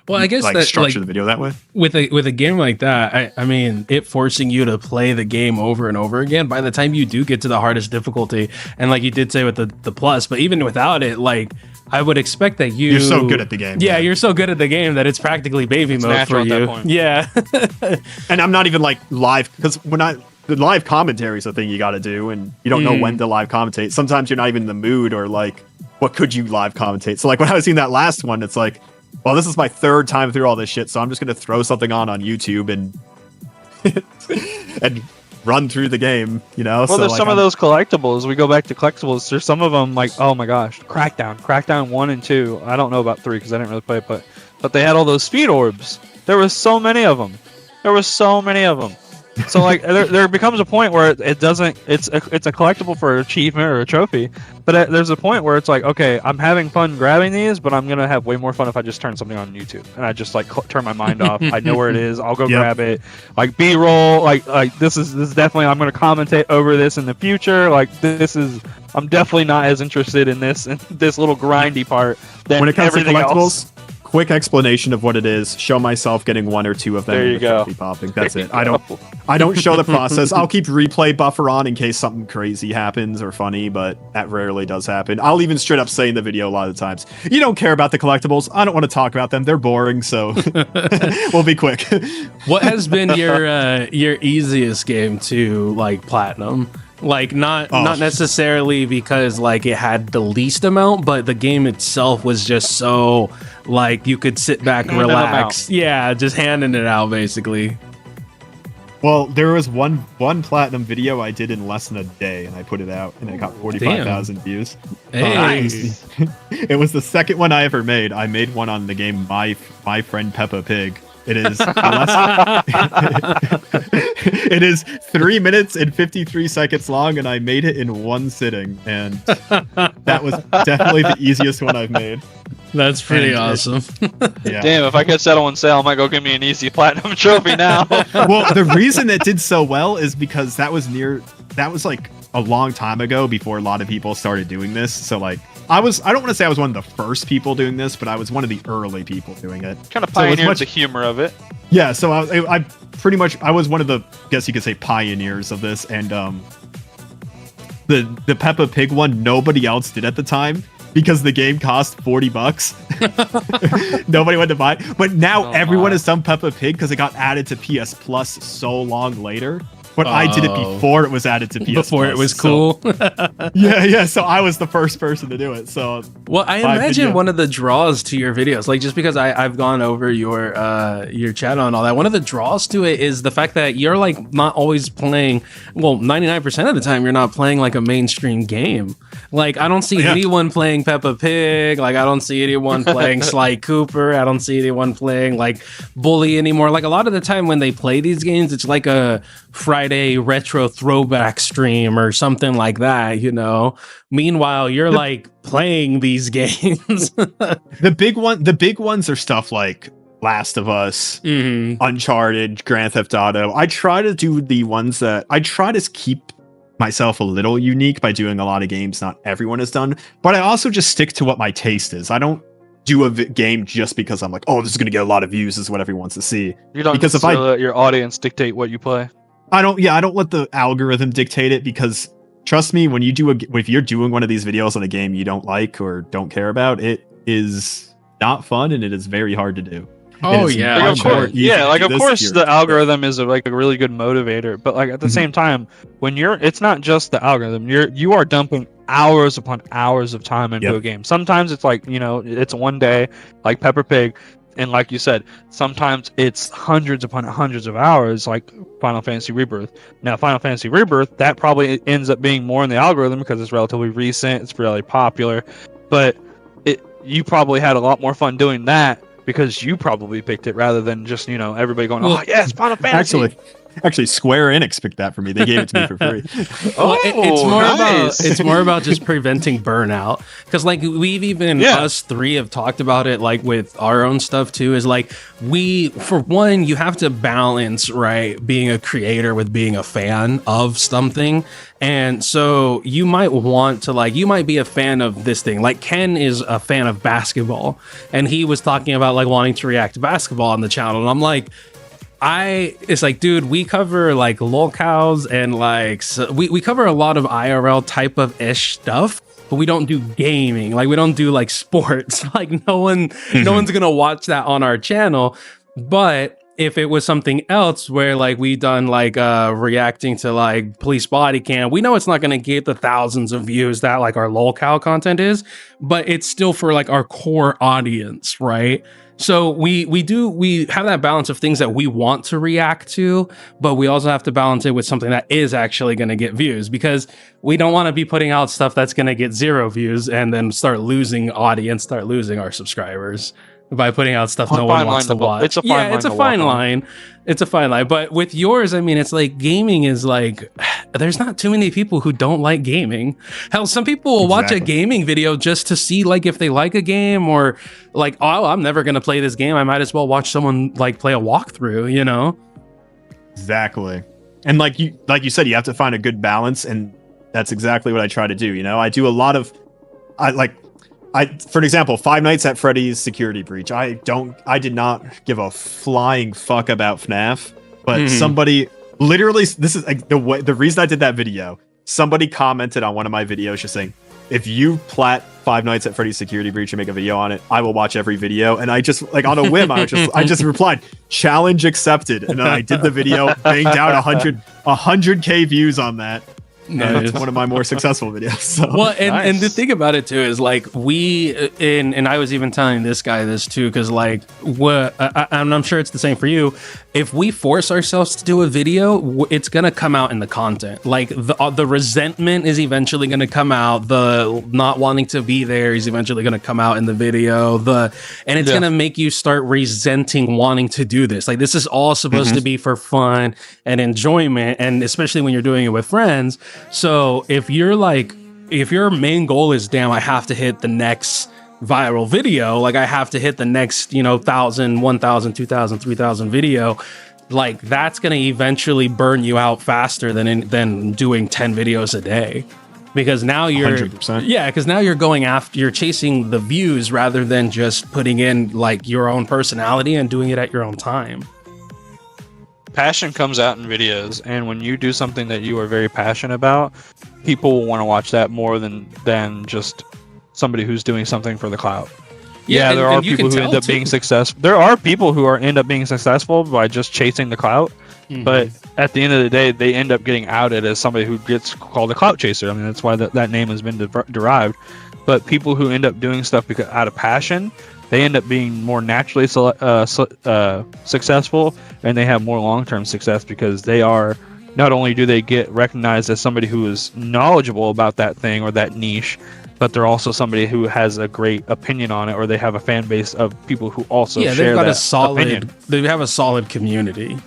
Well, I guess like that structure like, the video that way. with a game like that, I mean, it forcing you to play the game over and over again. By the time you do get to the hardest difficulty, and like you did say with the plus, but even without it, like I would expect that You're so good at the game. Yeah, man. you're so good at the game that it's practically baby mode for natural at that you. point. Yeah. And I'm not even like live because the live commentary is a thing you got to do, and you don't know when to live commentate. Sometimes you're not even in the mood, or like, what could you live commentate? So like when I was seeing that last one, it's like, well, this is my 3rd time through all this shit, so I'm just gonna throw something on YouTube and and run through the game, you know. Well, so there's like, some of those collectibles. We go back to collectibles. There's some of them like, oh my gosh, Crackdown 1 and 2. I don't know about 3 because I didn't really play it, but they had all those speed orbs. There was so many of them. So like there becomes a point where it doesn't. It's a collectible for an achievement or a trophy, but there's a point where it's like, okay, I'm having fun grabbing these, but I'm gonna have way more fun if I just turn something on YouTube and I just like turn my mind off. I know where it is. I'll go grab it. Like B-roll. Like this is definitely. I'm gonna commentate over this in the future. Like this is. I'm definitely not as interested in this little grindy part than when it comes to everything collectibles. else. Quick explanation of what it is. Show myself getting 1 or 2 of them. There and you the go. trophy popping. That's it. I don't show the process. I'll keep replay buffer on in case something crazy happens or funny, but that rarely does happen. I'll even straight up say in the video a lot of the times, you don't care about the collectibles. I don't want to talk about them. They're boring, so we'll be quick. What has been your easiest game to like platinum? Like not necessarily because like it had the least amount, but the game itself was just so like you could sit back, relax. Yeah, just handing it out basically. Well, there was one platinum video I did in less than a day, and I put it out, and it got 45,000 views. Hey. Nice. It was the second one I ever made. I made one on the game My Friend Peppa Pig. It is it is 3 minutes and 53 seconds long, and I made it in one sitting, and that was definitely the easiest one I've made. That's pretty awesome. Yeah. Damn, if I could settle on sale, I might go give me an easy platinum trophy now. Well, the reason it did so well is because that was like a long time ago before a lot of people started doing this. So like I don't want to say I was one of the first people doing this, but I was one of the early people doing it. Kind of pioneered the humor of it. Yeah, so I pretty much, I was one of the, guess you could say, pioneers of this, and the Peppa Pig one, nobody else did at the time because the game cost $40. Nobody wanted to buy it. But now everyone has done Peppa Pig because it got added to PS Plus so long later. But I did it before it was added to PS before Plus, it was cool. Yeah. So I was the first person to do it. So well, I imagine one of the draws to your videos, like just because I've gone over your channel and all that, one of the draws to it is the fact that you're like not always playing. Well, 99% of the time you're not playing like a mainstream game. Like I don't see anyone playing Peppa Pig. Like I don't see anyone playing Sly Cooper. I don't see anyone playing like Bully anymore. Like a lot of the time when they play these games, it's like a Friday retro throwback stream or something like that, you know. Meanwhile, you're like playing these games. The big ones are stuff like Last of Us, Uncharted, Grand Theft Auto. I try to do the ones that I try to keep myself a little unique by doing a lot of games not everyone has done, but I also just stick to what my taste is. I don't do a game just because I'm like, oh, this is going to get a lot of views. This is what everyone wants to see. You don't because if I let your audience dictate what you play. I don't let the algorithm dictate it, because trust me, when if you're doing one of these videos on a game you don't like or don't care about, it is not fun and it is very hard to do. Oh yeah, like, of course the algorithm is a really good motivator, but like at the same time, when it's not just the algorithm, you are dumping hours upon hours of time into a game. Sometimes it's like, you know, it's one day like Peppa Pig, and like you said, sometimes it's hundreds upon hundreds of hours like Final Fantasy Rebirth. Now Final Fantasy Rebirth, that probably ends up being more in the algorithm because it's relatively recent, it's really popular, but you probably had a lot more fun doing that because you probably picked it rather than just, you know, everybody going, oh yes, Final Fantasy. Actually, Square Enix picked that for me. They gave it to me for free. It's more about just preventing burnout. Because like we've even us three have talked about it, like with our own stuff too. Is like for one, you have to balance being a creator with being a fan of something. And so you might want to you might be a fan of this thing. Like Ken is a fan of basketball, and he was talking about like wanting to react to basketball on the channel, and I'm like, it's like, dude, we cover like lolcows and like we cover a lot of IRL type of ish stuff, but we don't do gaming. Like we don't do like sports. Like no one's gonna watch that on our channel. But if it was something else where like we done like reacting to like police body cam, we know it's not gonna get the thousands of views that like our lolcow content is, but it's still for like our core audience, right? So we have that balance of things that we want to react to, but we also have to balance it with something that is actually going to get views, because we don't want to be putting out stuff that's going to get 0 views and then start losing audience, start losing our subscribers by putting out stuff no one wants to watch. It's a fine line. It's a fine line. But with yours, I mean, it's like gaming is like, there's not too many people who don't like gaming. Hell, some people will watch a gaming video just to see like if they like a game, or like, oh, I'm never going to play this game. I might as well watch someone like play a walkthrough, you know? Exactly. And like you said, you have to find a good balance. And that's exactly what I try to do. You know, I do a lot of, for example, Five Nights at Freddy's Security Breach. I did not give a flying fuck about FNAF, but somebody literally, this is like the reason I did that video. Somebody commented on one of my videos just saying, if you plat Five Nights at Freddy's Security Breach and make a video on it, I will watch every video. And I just like on a whim, I just replied, challenge accepted. And then I did the video, banged out 100K views on that. Nice. It's one of my more successful videos. So. Well, and the thing about it too is like and I was even telling this guy this too, because like I'm sure it's the same for you. If we force ourselves to do a video, it's gonna come out in the content. Like the resentment is eventually gonna come out. The not wanting to be there is eventually gonna come out in the video. And it's gonna make you start resenting wanting to do this. Like this is all supposed to be for fun and enjoyment, and especially when you're doing it with friends. So if your main goal is, damn, I have to hit the next viral video, like I have to hit the next, 1,000, 1,000, 2,000, 3,000 video, like that's going to eventually burn you out faster than doing 10 videos a day. because now you're 100%. yeah, because now you're chasing the views rather than just putting in like your own personality and doing it at your own time. Passion comes out in videos, and when you do something that you are very passionate about, people will want to watch that more than just somebody who's doing something for the clout. Yeah, there are people who end up being successful. There are people who end up being successful by just chasing the clout, but at the end of the day, they end up getting outed as somebody who gets called a clout chaser. I mean, that's why that name has been derived. But people who end up doing stuff out of passion, they end up being more naturally successful, and they have more long-term success because they are, not only do they get recognized as somebody who is knowledgeable about that thing or that niche, but they're also somebody who has a great opinion on it, or they have a fan base of people who also share they've got that a solid opinion. They have a solid community.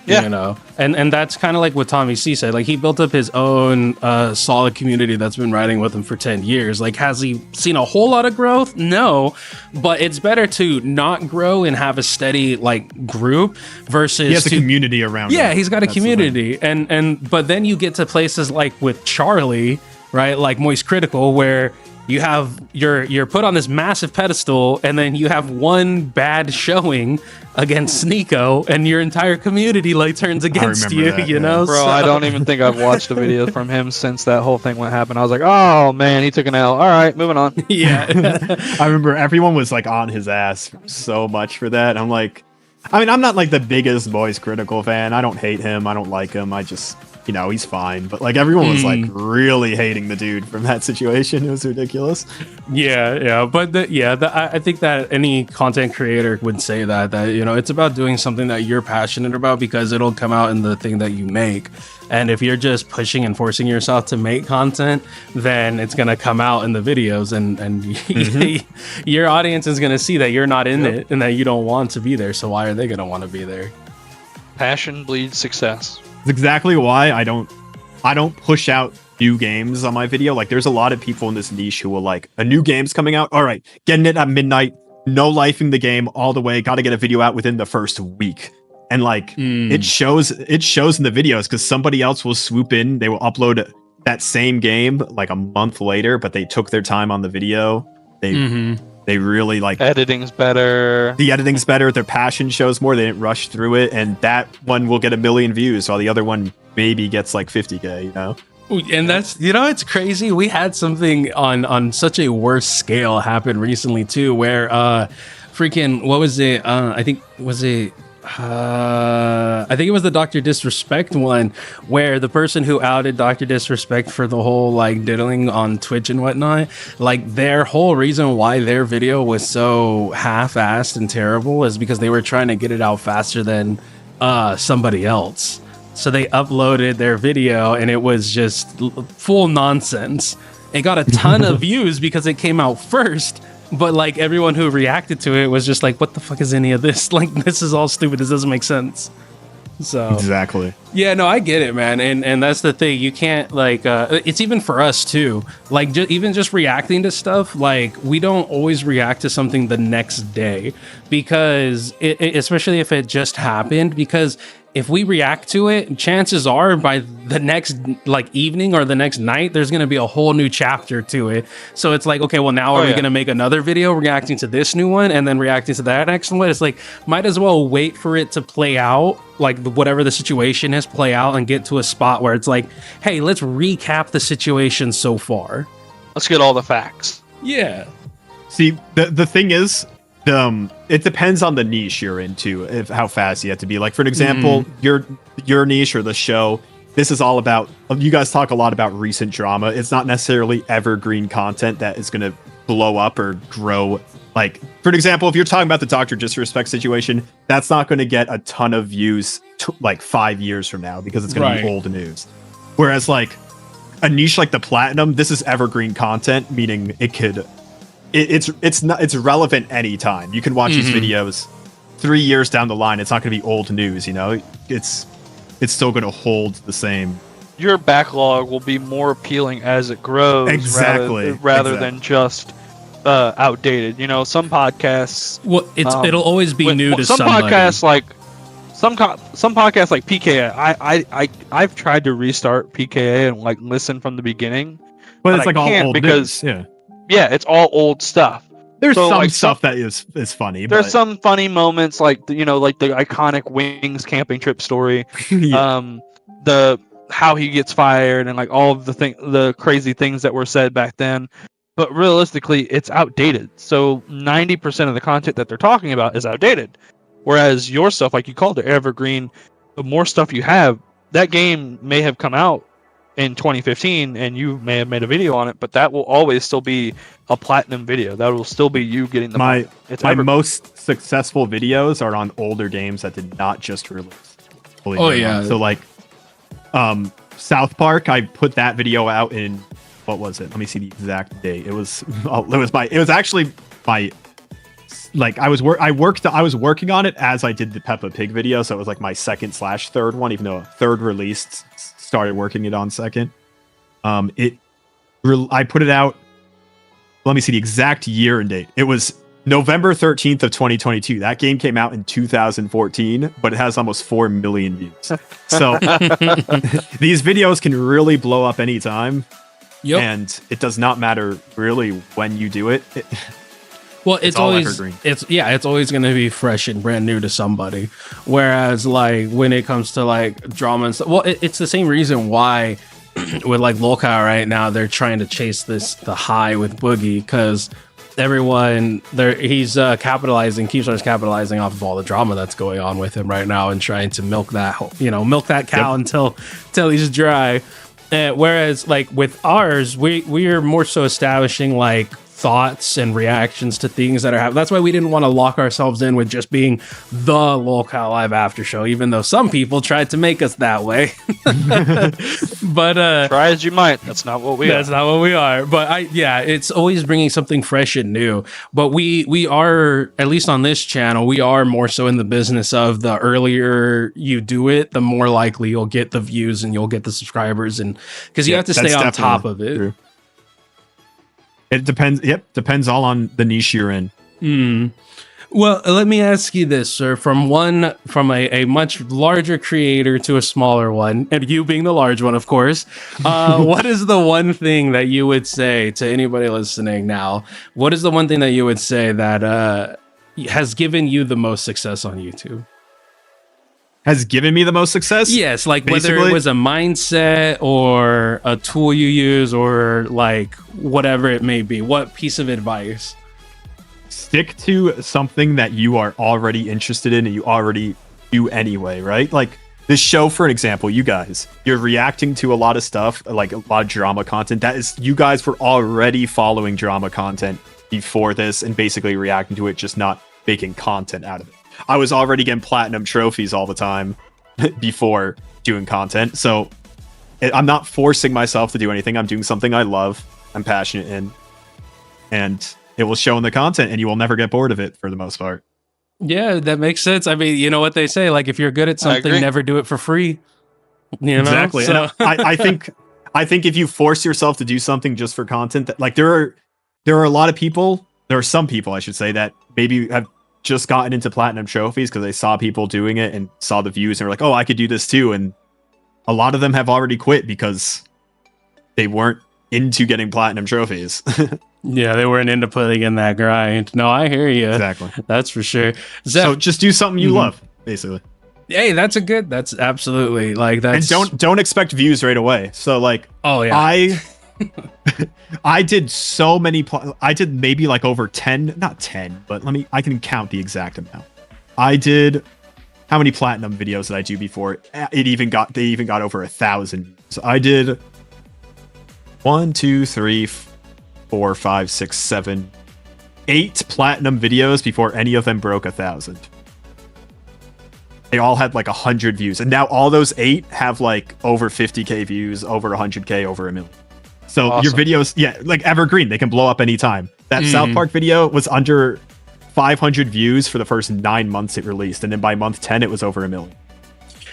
Yeah. You know, and that's kind of like what Tommy C said. Like, he built up his own solid community that's been riding with him for 10 years. Like, has he seen a whole lot of growth? No, but it's better to not grow and have a steady like group versus He has a community around him. Yeah, he's got a community, and but then you get to places like with Charlie, right? Like Moist Critical, where you have you're put on this massive pedestal, and then you have one bad showing against Sneeko, and your entire community like turns against you. That, you know, Bro, I don't even think I've watched a video from him since that whole thing went happen. I was like, oh man, he took an L. All right, moving on. Yeah, I remember everyone was like on his ass so much for that. I'm like, I mean, I'm not like the biggest Moist Critical fan. I don't hate him. I don't like him. I just, you know, he's fine. But like everyone was like really hating the dude from that situation. It was ridiculous. Yeah. But I think that any content creator would say that you know, it's about doing something that you're passionate about, because it'll come out in the thing that you make. And if you're just pushing and forcing yourself to make content, then it's going to come out in the videos, and your audience is going to see that you're not in it and that you don't want to be there. So why are they going to want to be there? Passion bleeds success. It's exactly why I don't push out new games on my video. Like, there's a lot of people in this niche who will like, a new game's coming out. All right, getting it at midnight, no lifing the game all the way. Got to get a video out within the first week. And like it shows in the videos, because somebody else will swoop in. They will upload that same game like a month later, but they took their time on the video. They really like editing's better. The editing's better. Their passion shows more. They didn't rush through it, and that one will get 1 million views, while the other one maybe gets like 50K. You know. And that's, you know, it's crazy. We had something on such a worse scale happen recently too, where freaking what was it? I think it was the Dr. Disrespect one, where the person who outed Dr. Disrespect for the whole like diddling on Twitch and whatnot, like their whole reason why their video was so half-assed and terrible is because they were trying to get it out faster than somebody else. So they uploaded their video and it was just full nonsense. It got a ton of views because it came out first. But like everyone who reacted to it was just like, what the fuck is any of this? Like, this is all stupid. This doesn't make sense. So exactly. Yeah, no, I get it, man. And that's the thing. You can't like, it's even for us too. Like even just reacting to stuff, like we don't always react to something the next day, because especially if it just happened, because if we react to it, chances are by the next like evening or the next night, there's going to be a whole new chapter to it. So it's like, okay, well now are we going to make another video reacting to this new one and then reacting to that next one? It's like, might as well wait for it to play out, like whatever the situation is, play out and get to a spot where it's like, hey, let's recap the situation so far. Let's get all the facts. Yeah. See, the thing is, it depends on the niche you're into, if how fast you have to be. Like, for an example, your niche or the show, this is all about, you guys talk a lot about recent drama. It's not necessarily evergreen content that is going to blow up or grow. Like, for an example, if you're talking about the Dr. Disrespect situation, that's not going to get a ton of views like 5 years from now, because it's going to be old news. Whereas like a niche like the Platinum, this is evergreen content, meaning it could... It's relevant anytime. You can watch these videos 3 years down the line. It's not going to be old news, you know. It's still going to hold the same. Your backlog will be more appealing as it grows, rather than just outdated. You know, some podcasts. Well, it'll always be new to some somebody. Podcasts like some podcasts like PKA. I've tried to restart PKA and like listen from the beginning. But it's I like all can't old because news. yeah, it's all old stuff. There's So, some like, stuff that is funny. There's but... some funny moments, like the iconic Wings camping trip story, yeah. the how he gets fired, and like all of the crazy things that were said back then. But realistically, it's outdated. So 90% of the content that they're talking about is outdated. Whereas your stuff, like you called it evergreen, the more stuff you have, that game may have come out in 2015 and you may have made a video on it, but that will always still be a platinum video. That will still be you getting the money. My most successful videos are on older games that did not just release. Oh yeah. So like South Park, I put that video out in, what was it? Let me see the exact date. It was actually my, like I was working on it as I did the Peppa Pig video, so it was like my second/third one, even though third released, started working it on second. I put it out, let me see the exact year and date. It was November 13th of 2022. That game came out in 2014, but it has almost 4 million views. So these videos can really blow up anytime. Yep. And it does not matter really when you do it. Well, it's always evergreen. It's always going to be fresh and brand new to somebody. Whereas like when it comes to like drama and stuff, well, it's the same reason why with like Lolcow right now they're trying to chase the high with Boogie, because everyone there, he's capitalizing, Keemstar's capitalizing off of all the drama that's going on with him right now and trying to milk that cow until he's dry. Whereas like with ours, we are more so establishing like thoughts and reactions to things that are happening. That's why we didn't want to lock ourselves in with just being the Lolcow Live after show, even though some people tried to make us that way. But try as you might, that's not what we are. But it's always bringing something fresh and new. But we are, at least on this channel, we are more so in the business of the earlier you do it, the more likely you'll get the views and you'll get the subscribers, and because you have to stay on top of it. True. It depends. Yep, depends all on the niche you're in. Well, let me ask you this, sir. From a much larger creator to a smaller one, and you being the large one, of course, what is the one thing that you would say to anybody listening now? What is the one thing that you would say that has given you the most success on YouTube? Has given me the most success? Yes, like basically, whether it was a mindset or a tool you use or like whatever it may be. What piece of advice? Stick to something that you are already interested in and you already do anyway, right? Like this show, for an example, you guys, you're reacting to a lot of stuff, like a lot of drama content. That is, you guys were already following drama content before this and basically reacting to it, just not making content out of it. I was already getting platinum trophies all the time before doing content. So I'm not forcing myself to do anything. I'm doing something I love, I'm passionate in, and it will show in the content and you will never get bored of it for the most part. Yeah, that makes sense. I mean, you know what they say, like if you're good at something, never do it for free. You know? Exactly. So. I think if you force yourself to do something just for content, that like there are a lot of people, there are some people I should say, that maybe have just gotten into platinum trophies because they saw people doing it and saw the views and were like, oh, I could do this too. And a lot of them have already quit because they weren't into getting platinum trophies. Yeah, they weren't into putting in that grind. No, I hear you. Exactly. That's for sure. Zeph, so just do something you love, basically. Hey, that's absolutely like that. And don't expect views right away. So like, oh yeah, I did so many. I did maybe like over 10, not 10, but I can count the exact amount. I did. How many platinum videos did I do before they even got over 1,000? So I did 1, 2, 3, 4, 5, 6, 7, 8 platinum videos before any of them broke 1,000. They all had like 100 views, and now all those 8 have like over 50k views, over 100k, over 1 million. So awesome. Your videos, yeah, like evergreen, they can blow up anytime. That South Park video was under 500 views for the first 9 months it released, and then by month 10 it was over 1 million.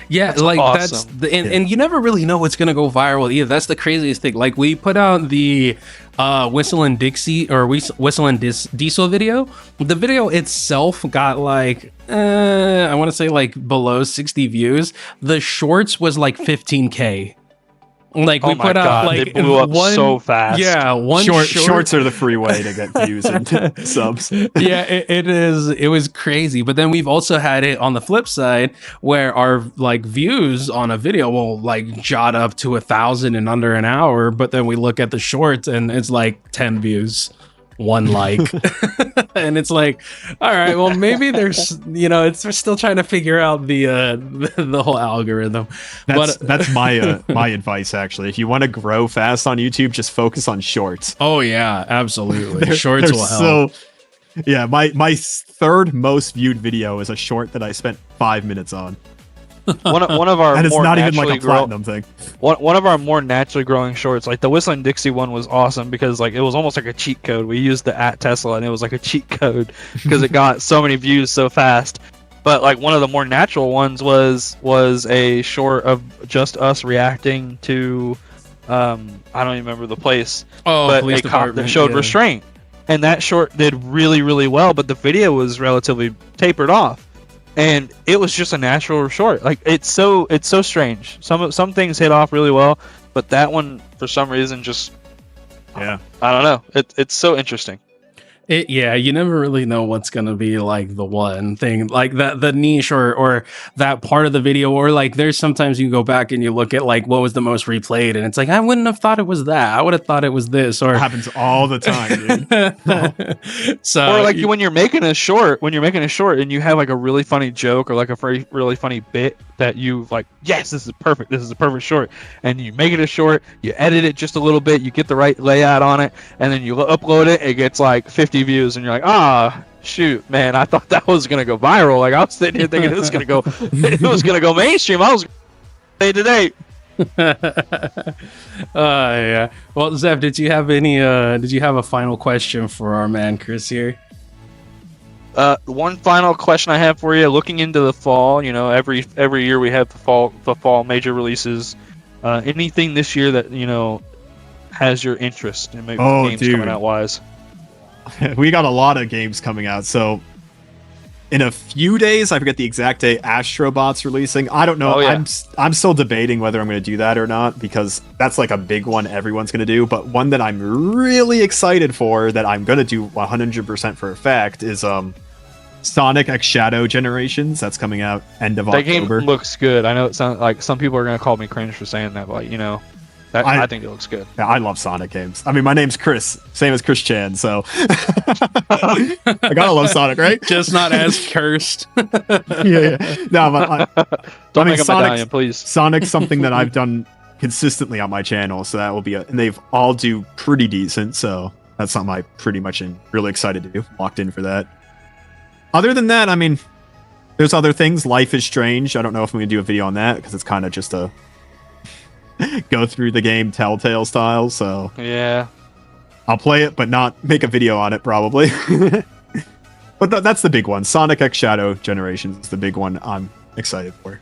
Yeah, that's like awesome. And you never really know what's gonna go viral either. That's the craziest thing. Like we put out the Whistle and Dixie or Whistle and Diesel video. The video itself got like I want to say like below 60 views. The shorts was like 15k. Like Oh we my put out God, like they blew up so fast. Yeah, one Shorts are the free way to get views and subs. Yeah, it is. It was crazy. But then we've also had it on the flip side where our like views on a video will like jot up to 1,000 in under an hour. But then we look at the shorts and it's like 10 views, 1 like, and it's like, all right, well maybe there's, you know, we're still trying to figure out the whole algorithm. That's my my advice actually. If you want to grow fast on YouTube, just focus on shorts. Oh yeah, absolutely. Shorts They're will help. Yeah, my third most viewed video is a short that I spent 5 minutes on. One of our And it's more not even like a naturally grow- platinum thing. one of our more naturally growing shorts, like the Whistling Dixie one, was awesome because like it was almost like a cheat code. We used the @Tesla and it was like a cheat code because it got so many views so fast. But like one of the more natural ones was a short of just us reacting to I don't even remember the place. Oh, but police a cop department, that showed yeah. restraint. And that short did really, really well, but the video was relatively tapered off. And it was just a natural short. Like it's so strange. Some things hit off really well, but that one for some reason just Yeah. I don't know. It's so interesting. Yeah, you never really know what's gonna be like the one thing, like the niche or that part of the video, or like there's sometimes you go back and you look at like what was the most replayed, and it's like I wouldn't have thought it was that. I would have thought it was this, or It happens all the time, dude. So, Or like when you're making a short and you have like a really funny joke or like a really funny bit that you like, yes, this is perfect. This is a perfect short. And you make it a short, you edit it just a little bit, you get the right layout on it, and then you upload it, it gets like 50 views, and you're like, shoot, man, I thought that was gonna go viral. Like I was sitting here thinking it was gonna go mainstream. I was day to day. Yeah. Well, Zeph, did you have a final question for our man Chris here? One final question I have for you. Looking into the fall, you know, every year we have the fall major releases. Anything this year that you know has your interest in maybe games coming out wise? We got a lot of games coming out. So in a few days, I forget the exact day, Astrobot's releasing. I don't know. Oh, yeah. I'm still debating whether I'm going to do that or not, because that's like a big one everyone's going to do. But one that I'm really excited for, that I'm going to do 100% for a fact, is Sonic X Shadow Generations. That's coming out end of October. That game looks good. I know it sounds like some people are going to call me cringe for saying that, but you know, I think it looks good. Yeah, I love Sonic games. I mean, my name's Chris, same as Chris Chan, so I gotta love Sonic, right? Just not as cursed. Yeah. No, but Don't make a medallion, please. Sonic's something that I've done consistently on my channel, so that will be and they've all do pretty decent, so that's something I pretty much am really excited to do. Locked in for that. Other than that, I mean, there's other things. Life is Strange. I don't know if I'm gonna do a video on that because it's kind of just a go through the game Telltale style, so yeah, I'll play it but not make a video on it probably. But that's the big one. Sonic X Shadow Generations is the big one I'm excited for.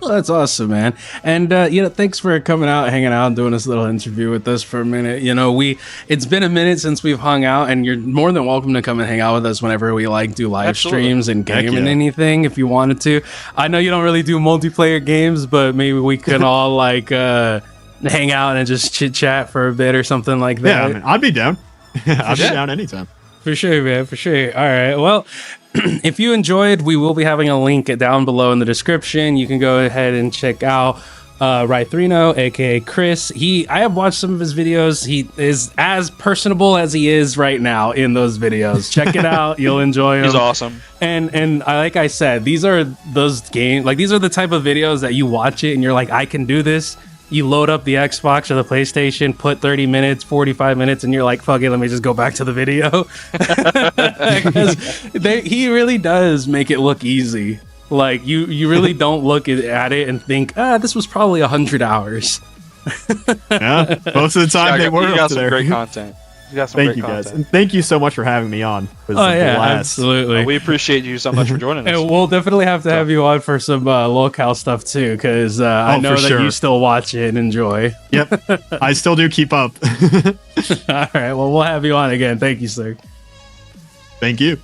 Well, that's awesome, man. And you know, thanks for coming out, hanging out, and doing this little interview with us for a minute. You know, it's been a minute since we've hung out, and you're more than welcome to come and hang out with us whenever we like do live streams and game and anything if you wanted to. I know you don't really do multiplayer games, but maybe we could all like hang out and just chit chat for a bit or something like that. Yeah, I mean, I'd be down. I'd be down anytime. For sure, man. For sure. All right. Well, if you enjoyed, we will be having a link down below in the description. You can go ahead and check out Rythrino, aka Chris. I have watched some of his videos. He is as personable as he is right now in those videos. Check it out. You'll enjoy him. He's awesome. And like I said, these are those games, like these are the type of videos that you watch it and you're like, I can do this. You load up the Xbox or the PlayStation, put 30 minutes, 45 minutes, and you're like, fuck it, let me just go back to the video. Because he really does make it look easy. Like, you really don't look at it and think, this was probably 100 hours. Yeah, most of the time they were You up got to some there. great content. You got some Thank great you, content. guys. And thank you so much for having me on. It was Oh, a yeah, blast. absolutely. We appreciate you so much for joining us. And we'll definitely have to have you on for some locale stuff too, because I know for that sure. you still watch it and enjoy. Yep, I still do keep up. All right, well, we'll have you on again. Thank you, sir. Thank you.